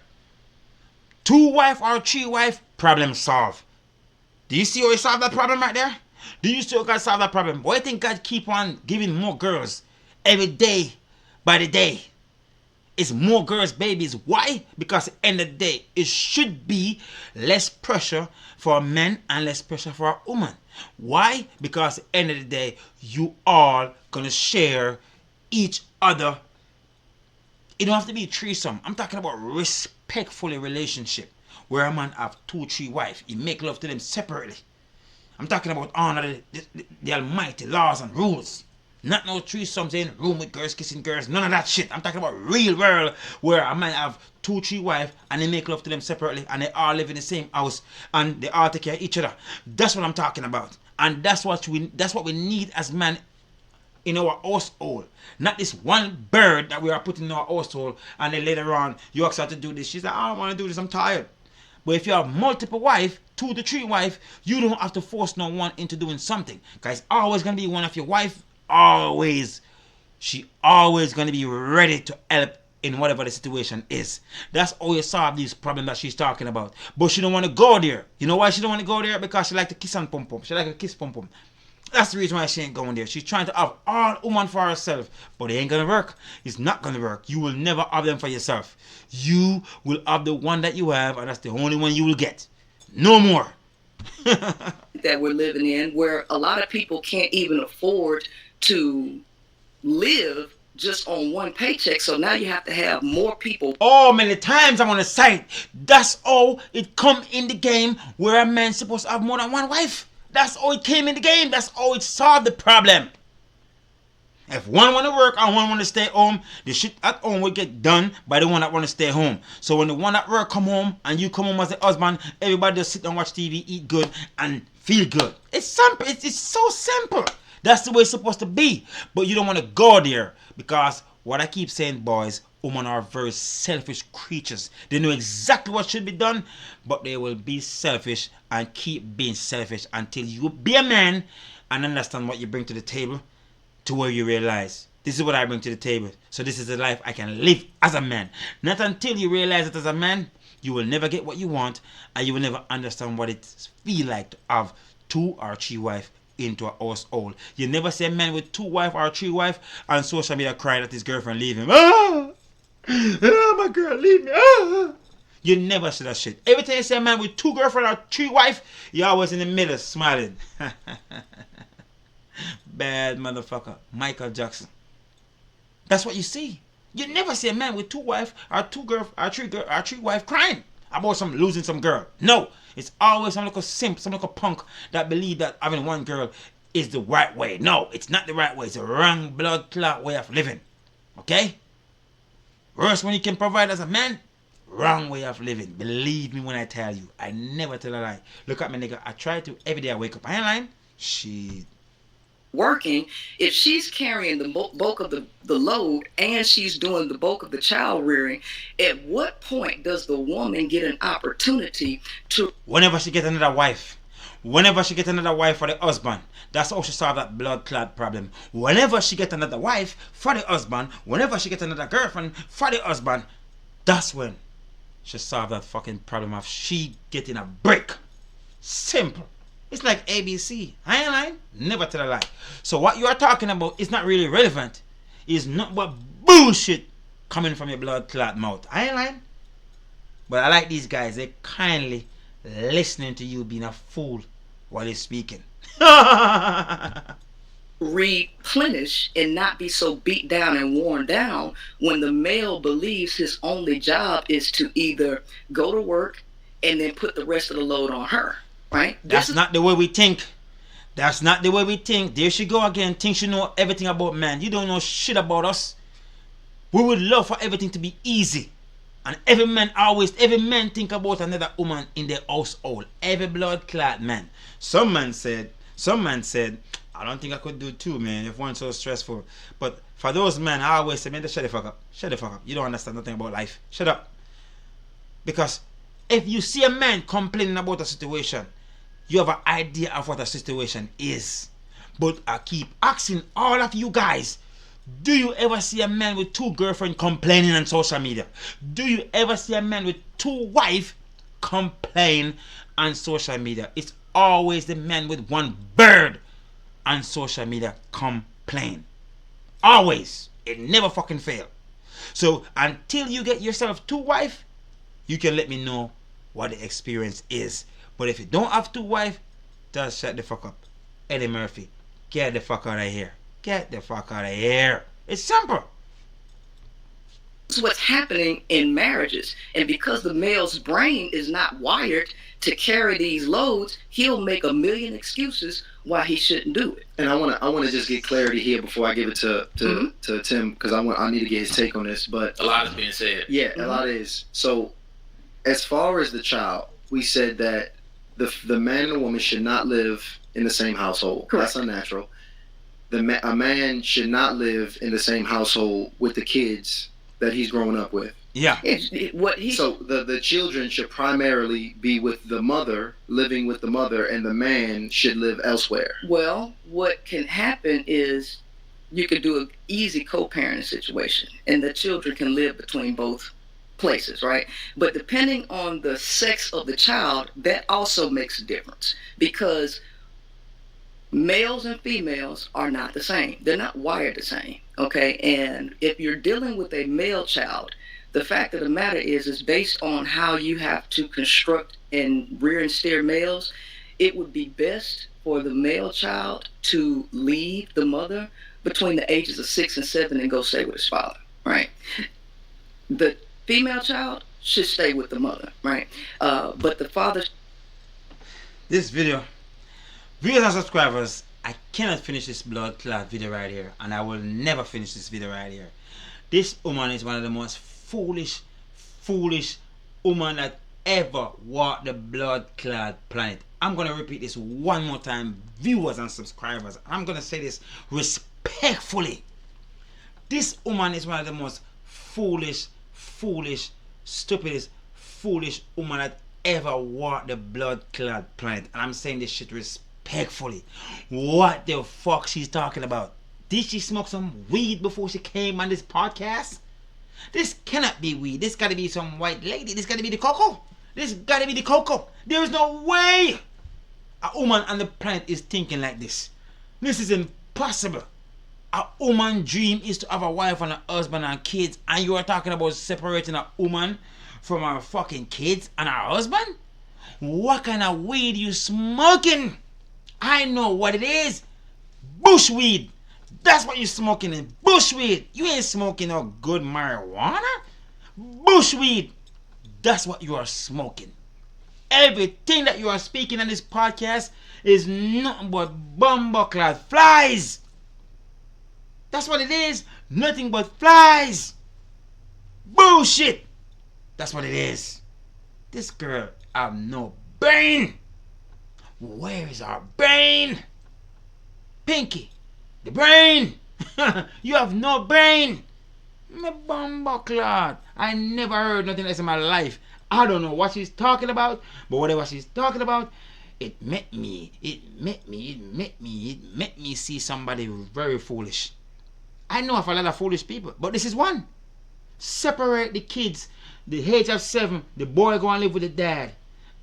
2 wife or 3 wife, problem solved. Do you see how you solve that problem right there? Do you still God solve that problem? Why do you think God keep on giving more girls every day by the day? It's more girls, babies. Why? Because at the end of the day, it should be less pressure for men and less pressure for a woman. Why? Because at the end of the day, you all gonna share each other. It don't have to be a threesome. I'm talking about respectful relationship where a man have 2, 3 wives. He make love to them separately. I'm talking about honor the almighty laws and rules. Not no threesomes in room with girls kissing girls. None of that shit. I'm talking about real world where a man have 2, 3 wives and they make love to them separately and they all live in the same house and they all take care of each other. That's what I'm talking about. And that's what we need as men in our household. Not this one bird that we are putting in our household and then later on you ask her to do this. She's like, I don't want to do this, I'm tired. But if you have multiple wives, 2 to 3 wives, you don't have to force no one into doing something. Because it's always going to be one of your wife. Always. She always going to be ready to help in whatever the situation is. That's how you solve these problems that she's talking about. But she don't want to go there. You know why she don't want to go there? Because she like to kiss and pum pum. She like to kiss pum pum. That's the reason why she ain't going there. She's trying to have all woman for herself. But it ain't going to work. It's not going to work. You will never have them for yourself. You will have the one that you have, and that's the only one you will get. No more. That we're living in where a lot of people can't even afford to live just on one paycheck. So now you have to have more people. Oh, many times I'm on the site. That's how it come in the game where a man's supposed to have more than one wife. That's how it came in the game. That's how it solved the problem. If one want to work and one want to stay home, the shit at home will get done by the one that want to stay home. So when the one at work come home and you come home as a husband, everybody just sit and watch TV, eat good, and feel good. It's simple. It's so simple. That's the way it's supposed to be. But you don't want to go there because what I keep saying, boys, women are very selfish creatures. They know exactly what should be done, but they will be selfish and keep being selfish until you be a man and understand what you bring to the table. To where you realize, this is what I bring to the table. So this is the life I can live as a man. Not until you realize it as a man, you will never get what you want. And you will never understand what it feels like to have 2 or 3 wives into a household. You never see a man with 2 wives or 3 wives on social media crying that his girlfriend leave him. Ah! Ah, my girl leave me. Ah! You never see that shit. Every time you see a man with 2 girlfriends or 3 wives, you're always in the middle smiling. Bad motherfucker, Michael Jackson. That's what you see. You never see a man with 2 wives or 2 girl or 3 wives crying about some losing some girl. No, it's always some little simp, some little punk that believe that having one girl is the right way. No, it's not the right way. It's a wrong blood clot way of living. Okay? Worse when you can provide as a man. Wrong way of living. Believe me when I tell you. I never tell a lie. Look at me, nigga. I try to every day I wake up. I ain't lying. Shit. Working, if she's carrying the bulk of the load and she's doing the bulk of the child rearing, at what point does the woman get an opportunity to... Whenever she get another wife for the husband, that's how she solve that blood clot problem. Whenever she get another wife for the husband, whenever she get another girlfriend for the husband, that's when she solve that fucking problem of she getting a break. Simple. It's like ABC. I ain't lying. Never tell a lie. So what you are talking about is not really relevant. It's not but bullshit coming from your blood clot mouth. I ain't lying. But I like these guys. They kindly listening to you being a fool while you're speaking. Replenish and not be so beat down and worn down when the male believes his only job is to either go to work and then put the rest of the load on her, right? That's not the way we think. That's not the way we think. There she go again. Thinks you know everything about man. You don't know shit about us. We would love for everything to be easy. And every man think about another woman in their household. Every blood clot man. Some man said, I don't think I could do two, man, if one's so stressful. But for those men, I always say, man, just shut the fuck up. Shut the fuck up. You don't understand nothing about life. Shut up. Because if you see a man complaining about a situation, you have an idea of what a situation is. But I keep asking all of you guys, do you ever see a man with 2 girlfriends complaining on social media? Do you ever see a man with 2 wives complain on social media? It's always the man with 1 bird on social media complain. Always. It never fucking fail. So until you get yourself 2 wives, you can let me know what the experience is. But if you don't have 2 wives, just shut the fuck up. Eddie Murphy, get the fuck out of here. Get the fuck out of here. It's simple. This is what's happening in marriages. And because the male's brain is not wired to carry these loads, he'll make a million excuses why he shouldn't do it. And I want to just get clarity here before I give it to Tim, because I need to get his take on this. But a lot is being said. Yeah, a lot is. So as far as the child, we said that the man and the woman should not live in the same household. Correct. That's unnatural. A man should not live in the same household with the kids that he's growing up with. Yeah. So the children should primarily be with the mother, living with the mother, and the man should live elsewhere. Well, what can happen is you could do an easy co-parenting situation, and the children can live between both places, right? But depending on the sex of the child, that also makes a difference, because males and females are not the same. They're not wired the same, okay? And if you're dealing with a male child, the fact of the matter is based on how you have to construct and rear and steer males, it would be best for the male child to leave the mother between the ages of 6 and 7 and go stay with his father, right? The female child should stay with the mother, right? But the father... This video, viewers and subscribers, I cannot finish this blood clot video right here, and I will never finish this video right here. This woman is one of the most foolish woman that ever walked the blood clot planet. I'm gonna repeat this one more time, viewers and subscribers. I'm gonna say this respectfully. This woman is one of the most foolish, stupidest, foolish woman that ever walked the blood clot planet. And I'm saying this shit respectfully. What the fuck she's talking about? Did she smoke some weed before she came on this podcast? This cannot be weed. This gotta be some white lady. This gotta be the cocoa. This gotta be the cocoa. There is no way a woman on the planet is thinking like this. This is impossible. A woman dream is to have a wife and a husband and kids, and you are talking about separating a woman from her fucking kids and her husband? What kind of weed you smoking? I know what it is. Bushweed. That's what you're smoking in. Bushweed. You ain't smoking no good marijuana. Bushweed. That's what you are smoking. Everything that you are speaking on this podcast is nothing but bumbleclad flies. That's what it is. Nothing but flies. Bullshit. That's what it is. This girl have no brain. Where is our brain? Pinky. The brain. You have no brain. Me bumbleclad. I never heard nothing else in my life. I don't know what she's talking about, but whatever she's talking about, it made me see somebody very foolish. I know of a lot of foolish people, but this is one. Separate the kids. The age of 7, the boy go and live with the dad,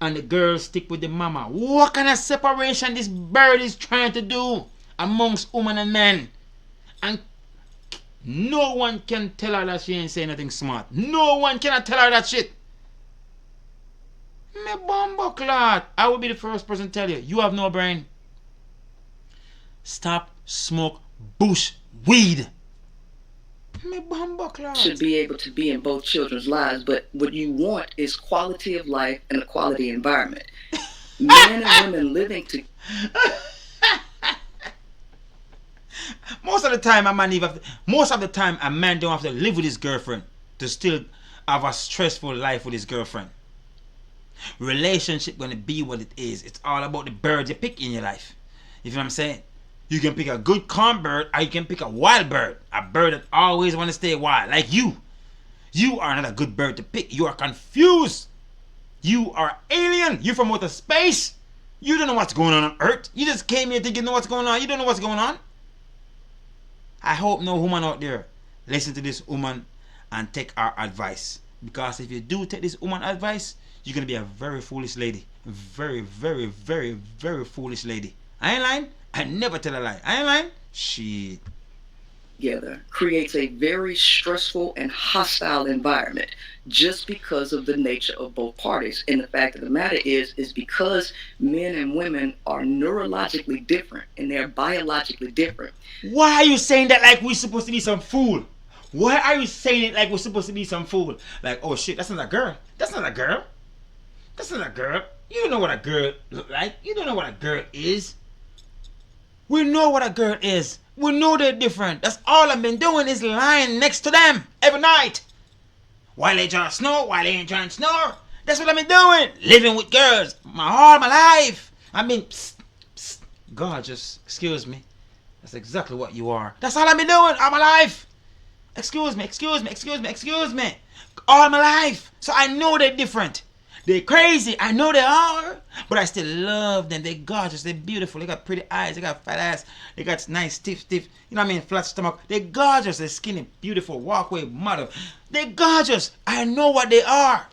and the girl stick with the mama. What kind of separation this bird is trying to do amongst women and men? And no one can tell her that she ain't saying nothing smart. No one cannot tell her that shit. Me bumbo clot. I will be the first person to tell you, you have no brain. Stop smoke bush weed. Me bumbo clot. Should be able to be in both children's lives, but what you want is quality of life and a quality environment. Men and women living together. Most of the time, a man don't have to live with his girlfriend to still have a stressful life with his girlfriend. Relationship gonna be what it is. It's all about the bird you pick in your life. You feel what I'm saying? You can pick a good calm bird, or you can pick a wild bird. A bird that always want to stay wild, like you. You are not a good bird to pick. You are confused. You are alien. You're from outer space. You don't know what's going on Earth. You just came here thinking you know what's going on. You don't know what's going on. I hope no woman out there listen to this woman and take our advice. Because if you do take this woman advice, you're going to be a very foolish lady. Very, very, very, very foolish lady. I ain't lying. I never tell a lie. I ain't lying. Shit. Together creates a very stressful and hostile environment just because of the nature of both parties. And the fact of the matter is because men and women are neurologically different and they're biologically different. Why are you saying that like we're supposed to be some fool? Why are you saying it like we're supposed to be some fool? Like, oh shit, that's not a girl. That's not a girl. That's not a girl. You don't know what a girl look like. You don't know what a girl is. We know what a girl is. We know they're different. That's all I've been doing is lying next to them every night. While they trying to snore, while they ain't trying to snore. That's what I've been doing. Living with girls all my life. I mean, gorgeous. Excuse me. That's exactly what you are. That's all I've been doing all my life. Excuse me. All my life. So I know they're different. They're crazy. I know they are. But I still love them. They're gorgeous. They're beautiful. They got pretty eyes. They got fat ass. They got nice, stiff. You know what I mean? Flat stomach. They're gorgeous. They're skinny, beautiful, walkway model. They're gorgeous. I know what they are.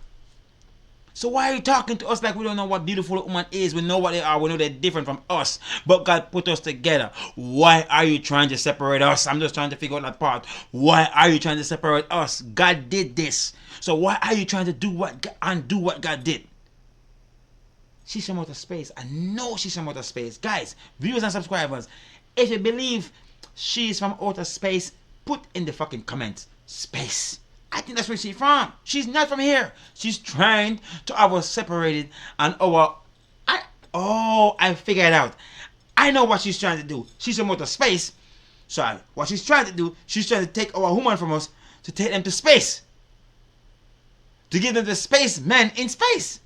So why are you talking to us like we don't know what beautiful woman is? We know what they are. We know they're different from us. But God put us together. Why are you trying to separate us? I'm just trying to figure out that part. Why are you trying to separate us? God did this. So why are you trying to undo what God did? She's from outer space. I know she's from outer space. Guys, viewers and subscribers, if you believe she's from outer space, put in the fucking comments, space. I think that's where she's from. She's not from here. She's trying to have us separated and I figured it out. I know what she's trying to do. She's from outer space. So what she's trying to do, she's trying to take our woman from us to take them to space. To give them the space men in space.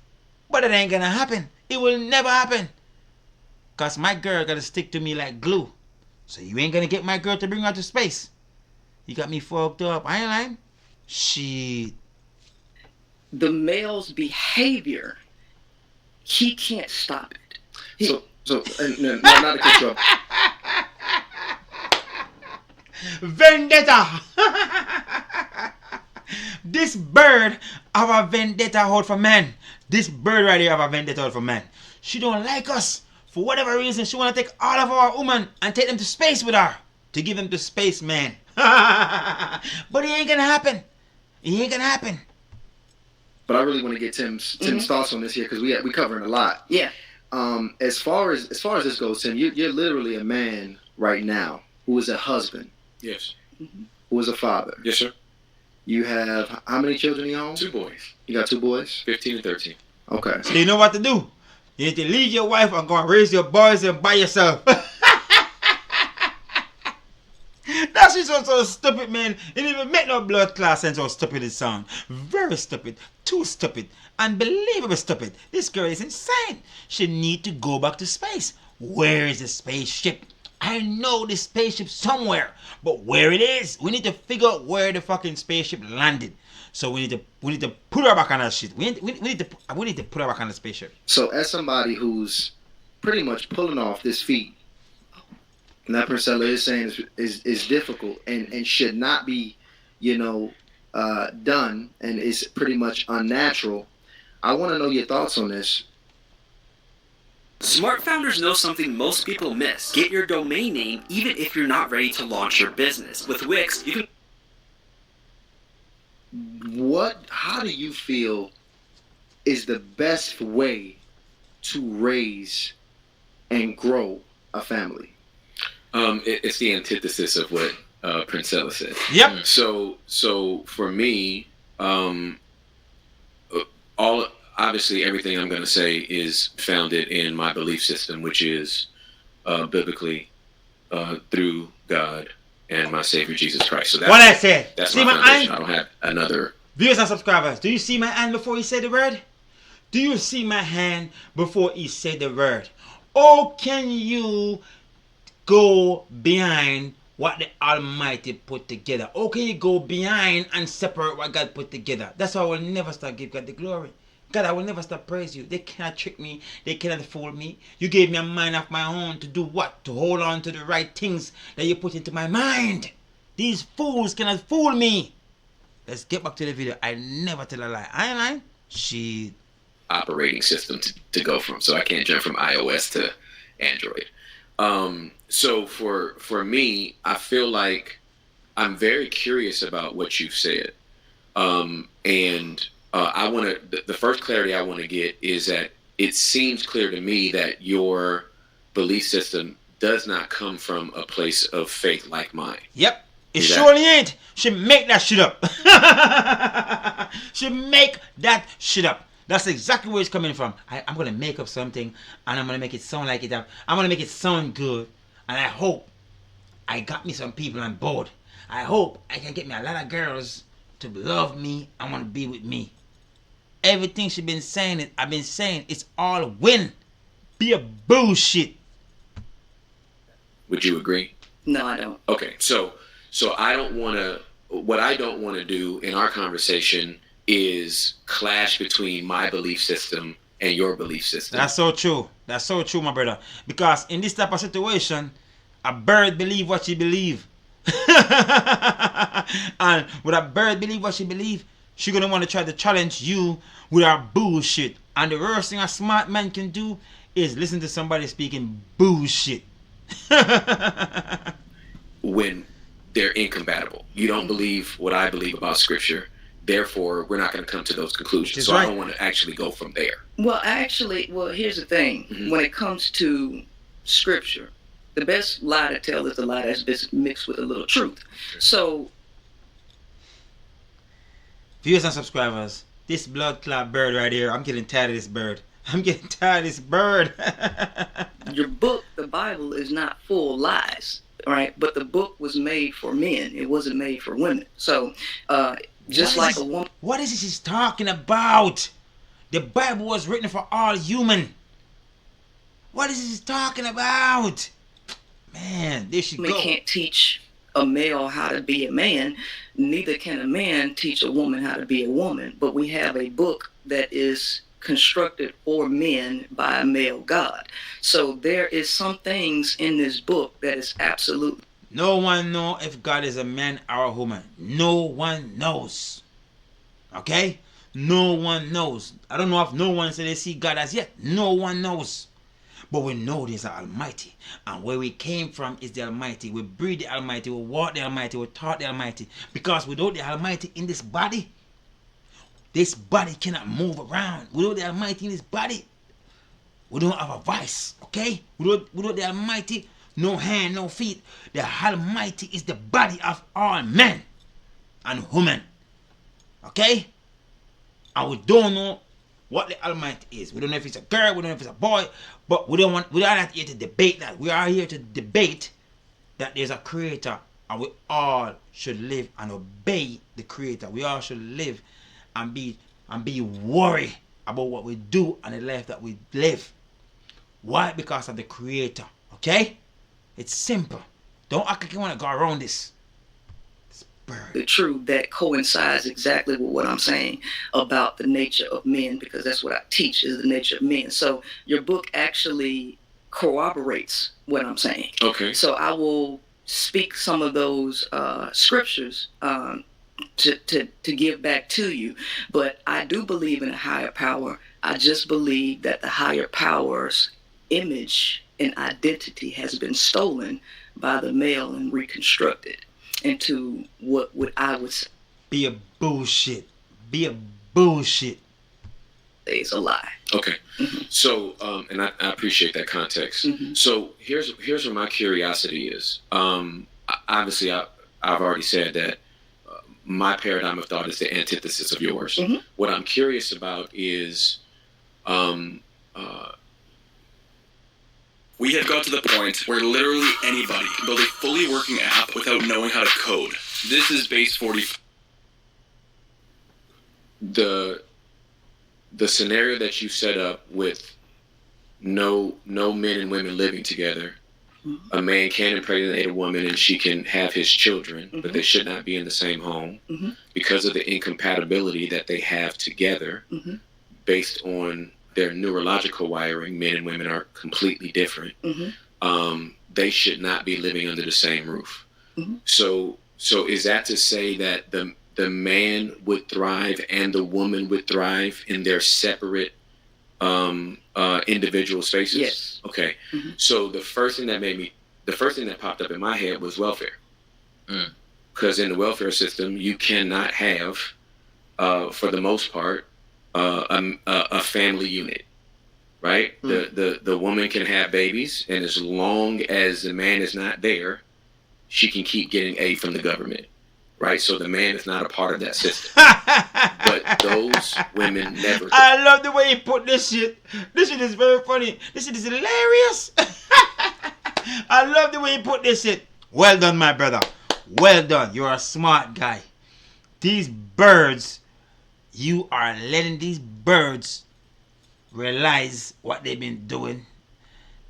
But it ain't gonna happen. It will never happen. Cause my girl gotta stick to me like glue. So you ain't gonna get my girl to bring her to space. You got me fucked up. I ain't lying. Shit. The male's behavior, he can't stop it. No, not to cut you off. Vendetta. This bird have a vendetta out for men. This bird right here have a vendetta out for men. She don't like us. For whatever reason, she want to take all of our women and take them to space with her. To give them to space man. But it ain't gonna happen. It ain't gonna happen. But I really want to get Tim's thoughts on this here because we covering a lot. Yeah. As far as this goes, Tim, you're literally a man right now who is a husband. Yes. Who is a father. Yes, sir. You have how many children you own? 2 boys. You got 2 boys? 15 and 13. Okay. So you know what to do. You need to leave your wife and go and raise your boys and by yourself. That shit's so stupid, man. It didn't even make no blood class sense how stupid it sounds. Very stupid. Too stupid. Unbelievable stupid. This girl is insane. She need to go back to space. Where is the spaceship? I know the spaceship somewhere. But where it is, we need to figure out where the fucking spaceship landed. So we need to put her back on that shit. We need to put her back on the spaceship. So as somebody who's pretty much pulling off this feat, and that Princella is saying is difficult and should not be, done and is pretty much unnatural. I want to know your thoughts on this. Smart founders know something most people miss. Get your domain name even if you're not ready to launch your business. With Wix, you can... How do you feel is the best way to raise and grow a family? It's the antithesis of what Princella said. Yep. So for me, obviously everything I'm going to say is founded in my belief system, which is biblically through God and my Savior Jesus Christ. So that's what I said. That's see my foundation. hand? I don't have another. Viewers and subscribers, do you see my hand before he said the word? Do you see my hand before he said the word? Or can you go behind what the Almighty put together? Or can you go behind and separate what God put together? That's why I will never stop give God the glory. God, I will never stop praise you. They cannot trick me. They cannot fool me. You gave me a mind of my own to do what? To hold on to the right things that you put into my mind. These fools cannot fool me. Let's get back to the video. I never tell a lie. I ain't lying. Shit. Operating system to go from, so I can't jump from iOS to Android. So for me, I feel like I'm very curious about what you've said, and I want to. The first clarity I want to get is that it seems clear to me that your belief system does not come from a place of faith like mine. Yep. It surely ain't. She make that shit up. She make that shit up. That's exactly where it's coming from. I'm going to make up something and I'm going to make it sound like it. I'm going to make it sound good. And I hope I got me some people on board. I hope I can get me a lot of girls to love me and want to be with me. Everything she's been saying, I've been saying, it's all win. Be a bullshit. Would you agree? No, I don't. Okay, so I don't want to. What I don't want to do in our conversation is clash between my belief system and your belief system. That's so true. That's so true, my brother. Because in this type of situation, a bird believe what she believe. And when a bird believe what she believe, she gonna want to try to challenge you with her bullshit. And the worst thing a smart man can do is listen to somebody speaking bullshit. When they're incompatible. You don't believe what I believe about Scripture. Therefore, we're not going to come to those conclusions. So right. I don't want to actually go from there. Well, here's the thing. Mm-hmm. When it comes to Scripture, the best lie to tell is the lie that's mixed with a little truth. So, viewers and subscribers, this blood clot bird right here, I'm getting tired of this bird. I'm getting tired of this bird. Your book, the Bible, is not full of lies. Right, but the book was made for men. It wasn't made for women. So, just like a woman. What is this he's talking about? The Bible was written for all human. What is this talking about? Man, there she go. We can't teach a male how to be a man. Neither can a man teach a woman how to be a woman. But we have a book that is constructed for men by a male God. So there is some things in this book that is absolute. No one knows if God is a man or a woman. No one knows. Okay? No one knows. I don't know if no one said they see God as yet. No one knows. But we know there's an Almighty. And where we came from is the Almighty. We breathe the Almighty. We walk the Almighty. We talk the Almighty. Because without the Almighty in this body cannot move around. Without the Almighty in this body, we don't have a voice, okay? Without the Almighty, no hand, no feet. The Almighty is the body of all men and women, okay? And we don't know what the Almighty is. We don't know if it's a girl, we don't know if it's a boy, but we are not here to debate that. We are here to debate that there's a creator and we all should live and obey the creator. We all should live and be worried about what we do and the life that we live. Why? Because of the creator. Okay? It's simple. Don't act like you want to go around this. The truth that coincides exactly with what I'm saying about the nature of men, because that's what I teach, is the nature of men. So your book actually corroborates what I'm saying. Okay. So I will speak some of those scriptures to give back to you. But I do believe in a higher power. I just believe that the higher powers image and identity has been stolen by the male and reconstructed into what I would say Be a bullshit. Be a bullshit. is a lie. Okay. So, and I appreciate that context. So here's where my curiosity is. Obviously, I've already said that my paradigm of thought is the antithesis of yours. What I'm curious about is, we have got to the point where literally anybody can build a fully working app without knowing how to code. This is base 40. The scenario that you set up with no men and women living together. A man can impregnate a woman and she can have his children, but they should not be in the same home because of the incompatibility that they have together based on their neurological wiring. Men and women are completely different. They should not be living under the same roof. So is that to say that the man would thrive and the woman would thrive in their separate individual spaces? Yes. Okay. So the first thing that popped up in my head was welfare. Because in the welfare system, you cannot have, for the most part, a family unit, right? The woman can have babies, and as long as the man is not there, she can keep getting aid from the government, right? So the man is not a part of that system. But those women never. I love the way you put this shit. This shit is very funny. This shit is hilarious. I love the way you put this shit. Well done, my brother. Well done. You're a smart guy. These birds, you are letting these birds realize what they've been doing.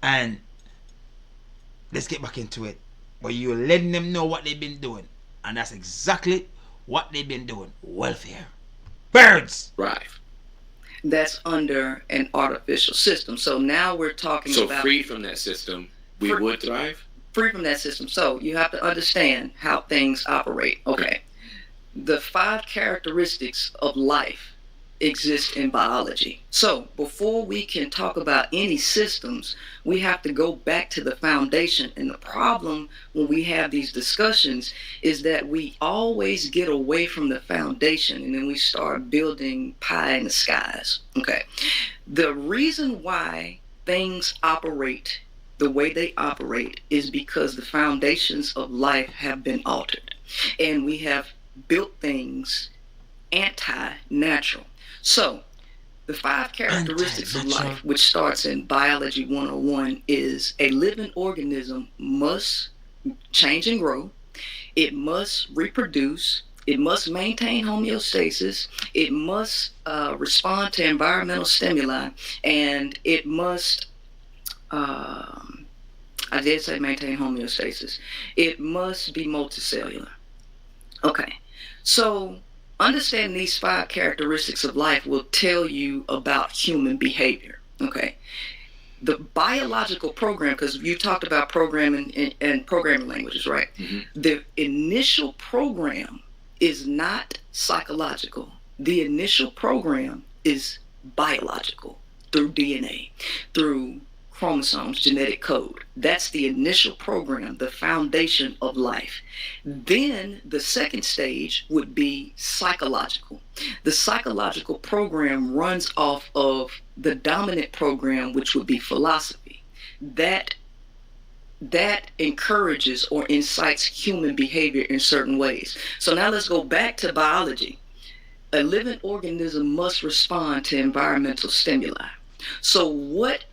And let's get back into it. But you're letting them know what they've been doing. And that's exactly what they've been doing. Welfare. Birds. Right. That's under an artificial system. So now we're talking about... So free from that system, we would thrive? Free from that system. So you have to understand how things operate. Okay. The 5 characteristics of life exist in biology. So before we can talk about any systems, we have to go back to the foundation. And the problem when we have these discussions is that we always get away from the foundation and then we start building pie in the skies. Okay. The reason why things operate the way they operate is because the foundations of life have been altered. And we have built things anti-natural. So, the 5 characteristics of life, which starts in Biology 101, is a living organism must change and grow. It must reproduce. It must maintain homeostasis. It must respond to environmental stimuli. And it must, I did say maintain homeostasis. It must be multicellular. Okay, so understanding these 5 characteristics of life will tell you about human behavior. Okay, the biological program, because you talked about programming and programming languages, right? The initial program is not psychological. The initial program is biological through DNA, through chromosomes, genetic code. That's the initial program, the foundation of life. Then the second stage would be psychological. The psychological program runs off of the dominant program, which would be philosophy. That encourages or incites human behavior in certain ways. So now let's go back to biology. A living organism must respond to environmental stimuli. So what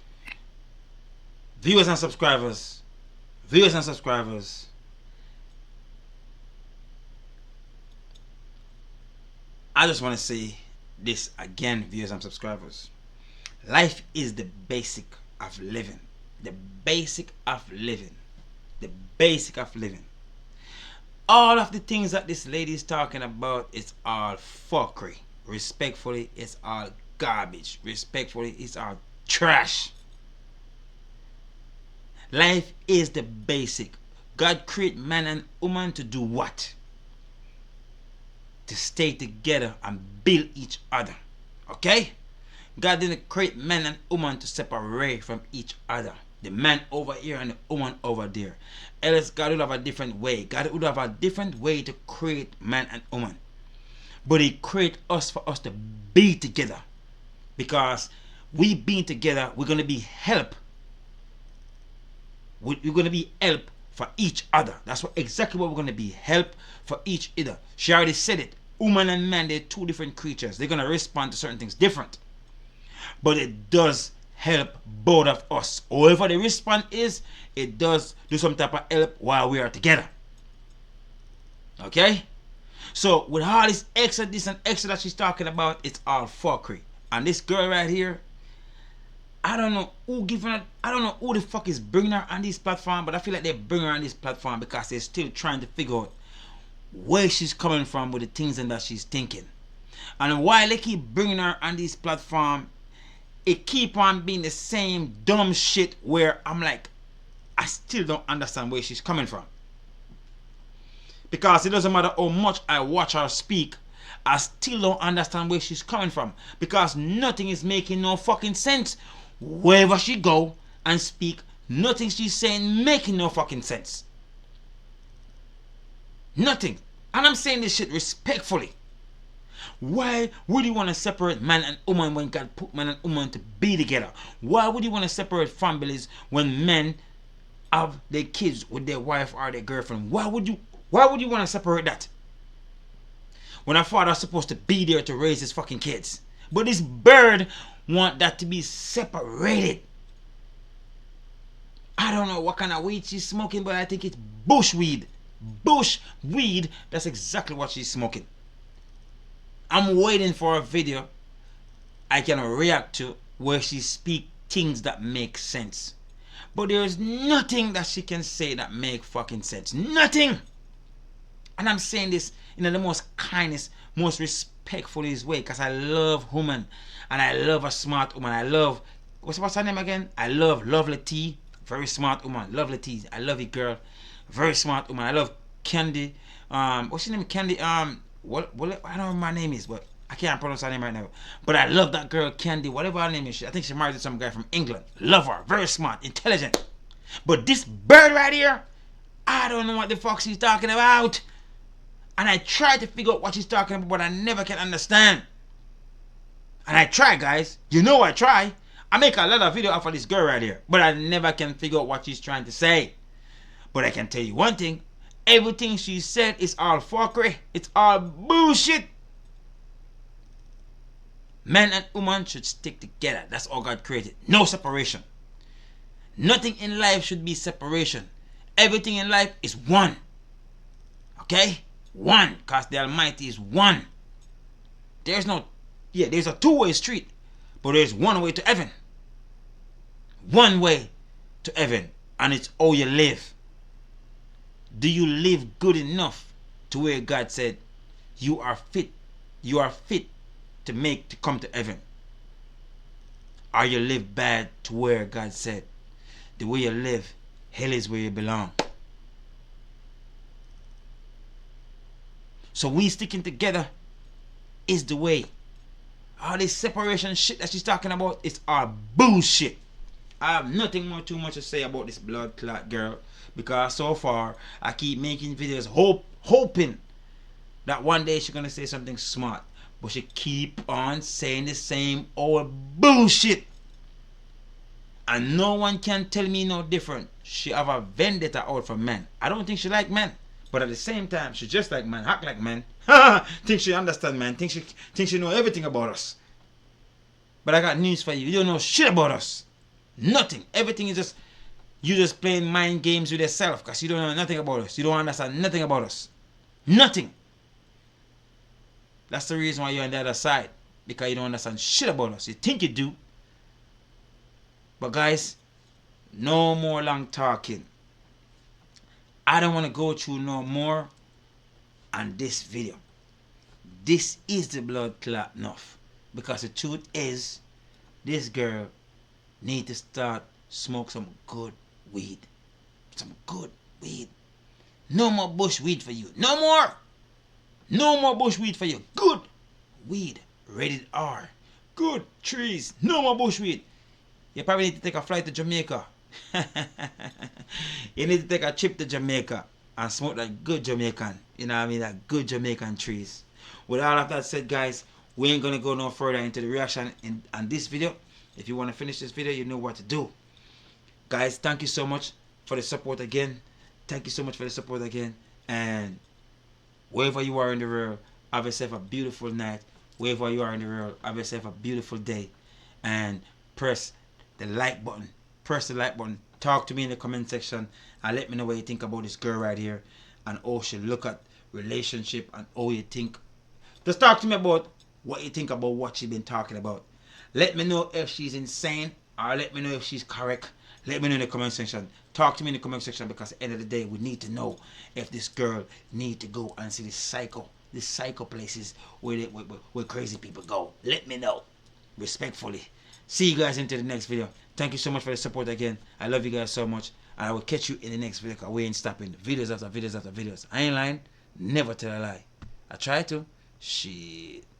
viewers and subscribers, I just want to say this again, viewers and subscribers. Life is the basic of living. The basic of living. The basic of living. All of the things that this lady is talking about, it's all fuckery. Respectfully, it's all garbage. Respectfully, it's all trash. Life is the basic. God created man and woman to do what? To stay together and build each other. Okay? God didn't create man and woman to separate from each other. The man over here and the woman over there. Else God would have a different way. God would have a different way to create man and woman. But He created us for us to be together. Because we being together, we're going to be help. We're going to be help for each other. That's exactly what we're going to be. Help for each other. She already said it. Woman and man, they're two different creatures. They're going to respond to certain things different. But it does help both of us. However the response is, it does do some type of help while we are together. Okay? So with all this extra, this and extra that she's talking about, it's all fuckery. And this girl right here, I don't know who giving her, I don't know who the fuck is bringing her on this platform, but I feel like they bring her on this platform because they're still trying to figure out where she's coming from with the things and that she's thinking. And while they keep bringing her on this platform, it keep on being the same dumb shit where I'm like, I still don't understand where she's coming from. Because it doesn't matter how much I watch her speak, I still don't understand where she's coming from. Because nothing is making no fucking sense. Wherever she go and speak, nothing she's saying making no fucking sense. Nothing. And I'm saying this shit respectfully. Why would you want to separate man and woman when God put man and woman to be together? Why would you want to separate families when men have their kids with their wife or their girlfriend? Why would you want to separate that? When a father's supposed to be there to raise his fucking kids. But this bird want that to be separated. I don't know what kind of weed she's smoking, but I think it's bush weed. Bush weed, that's exactly what she's smoking. I'm waiting for a video I can react to where she speak things that make sense. But there's nothing that she can say that make fucking sense. Nothing! And I'm saying this in the most kindest, most respectfulest way, because I love women. And I love a smart woman. I love, what's her name again? I love Lovely T. Very smart woman. Lovely T. I love you, girl. Very smart woman. I love Candy. What's her name? Candy. What I don't know what my name is, but I can't pronounce her name right now. But I love that girl, Candy. Whatever her name is. I think she married to some guy from England. Love her. Very smart. Intelligent. But this bird right here, I don't know what the fuck she's talking about. And I try to figure out what she's talking about, but I never can understand. And I try, guys. You know I try. I make a lot of videos off of this girl right here, but I never can figure out what she's trying to say. But I can tell you one thing. Everything she said is all fuckery. It's all bullshit. Man and woman should stick together. That's all God created. No separation. Nothing in life should be separation. Everything in life is one. Okay? One. Because the Almighty is one. There's no... Yeah, there's a two-way street. But there's one way to heaven. One way to heaven. And it's how you live. Do you live good enough to where God said you are fit to come to heaven? Or you live bad to where God said the way you live, hell is where you belong. So we sticking together is the way. All this separation shit that she's talking about is all bullshit. I have nothing more too much to say about this blood clot girl, because so far I keep making videos hoping that one day she's gonna say something smart, but she keep on saying the same old bullshit, and no one can tell me no different. She have a vendetta out for men. I don't think she like men, but at the same time she just like men, act like men. Think she understand men, think she know everything about us. But I got news for you. You don't know shit about us. Nothing. Everything is just, you just playing mind games with yourself because you don't know nothing about us. You don't understand nothing about us. Nothing. That's the reason why you're on the other side. Because you don't understand shit about us. You think you do. But guys, no more long talking. I don't want to go through no more on this video. This is the blood clot enough. Because the truth is, this girl need to start smoke some good weed. Some good weed. No more bush weed for you. No more. No more bush weed for you. Good weed. Rated R. Good trees. No more bushweed. You probably need to take a flight to Jamaica. You need to take a trip to Jamaica and smoke that good Jamaican. You know what I mean? That good Jamaican trees. With all of that said, guys, we ain't gonna go no further into the reaction on this video. If you want to finish this video, you know what to do. Guys, thank you so much for the support again. Thank you so much for the support again. And wherever you are in the world, have yourself a beautiful night. Wherever you are in the world, have yourself a beautiful day. And press the like button. Press the like button. Talk to me in the comment section and let me know what you think about this girl right here and how she look at relationship and how you think. Just talk to me about what you think about what she's been talking about. Let me know if she's insane or let me know if she's correct. Let me know in the comment section. Talk to me in the comment section, because at the end of the day, we need to know if this girl need to go and see these psycho places where crazy people go. Let me know. Respectfully. See you guys into the next video. Thank you so much for the support again. I love you guys so much. And I will catch you in the next video, because we ain't stopping. Videos after videos after videos. I ain't lying. Never tell a lie. I try to. Shit.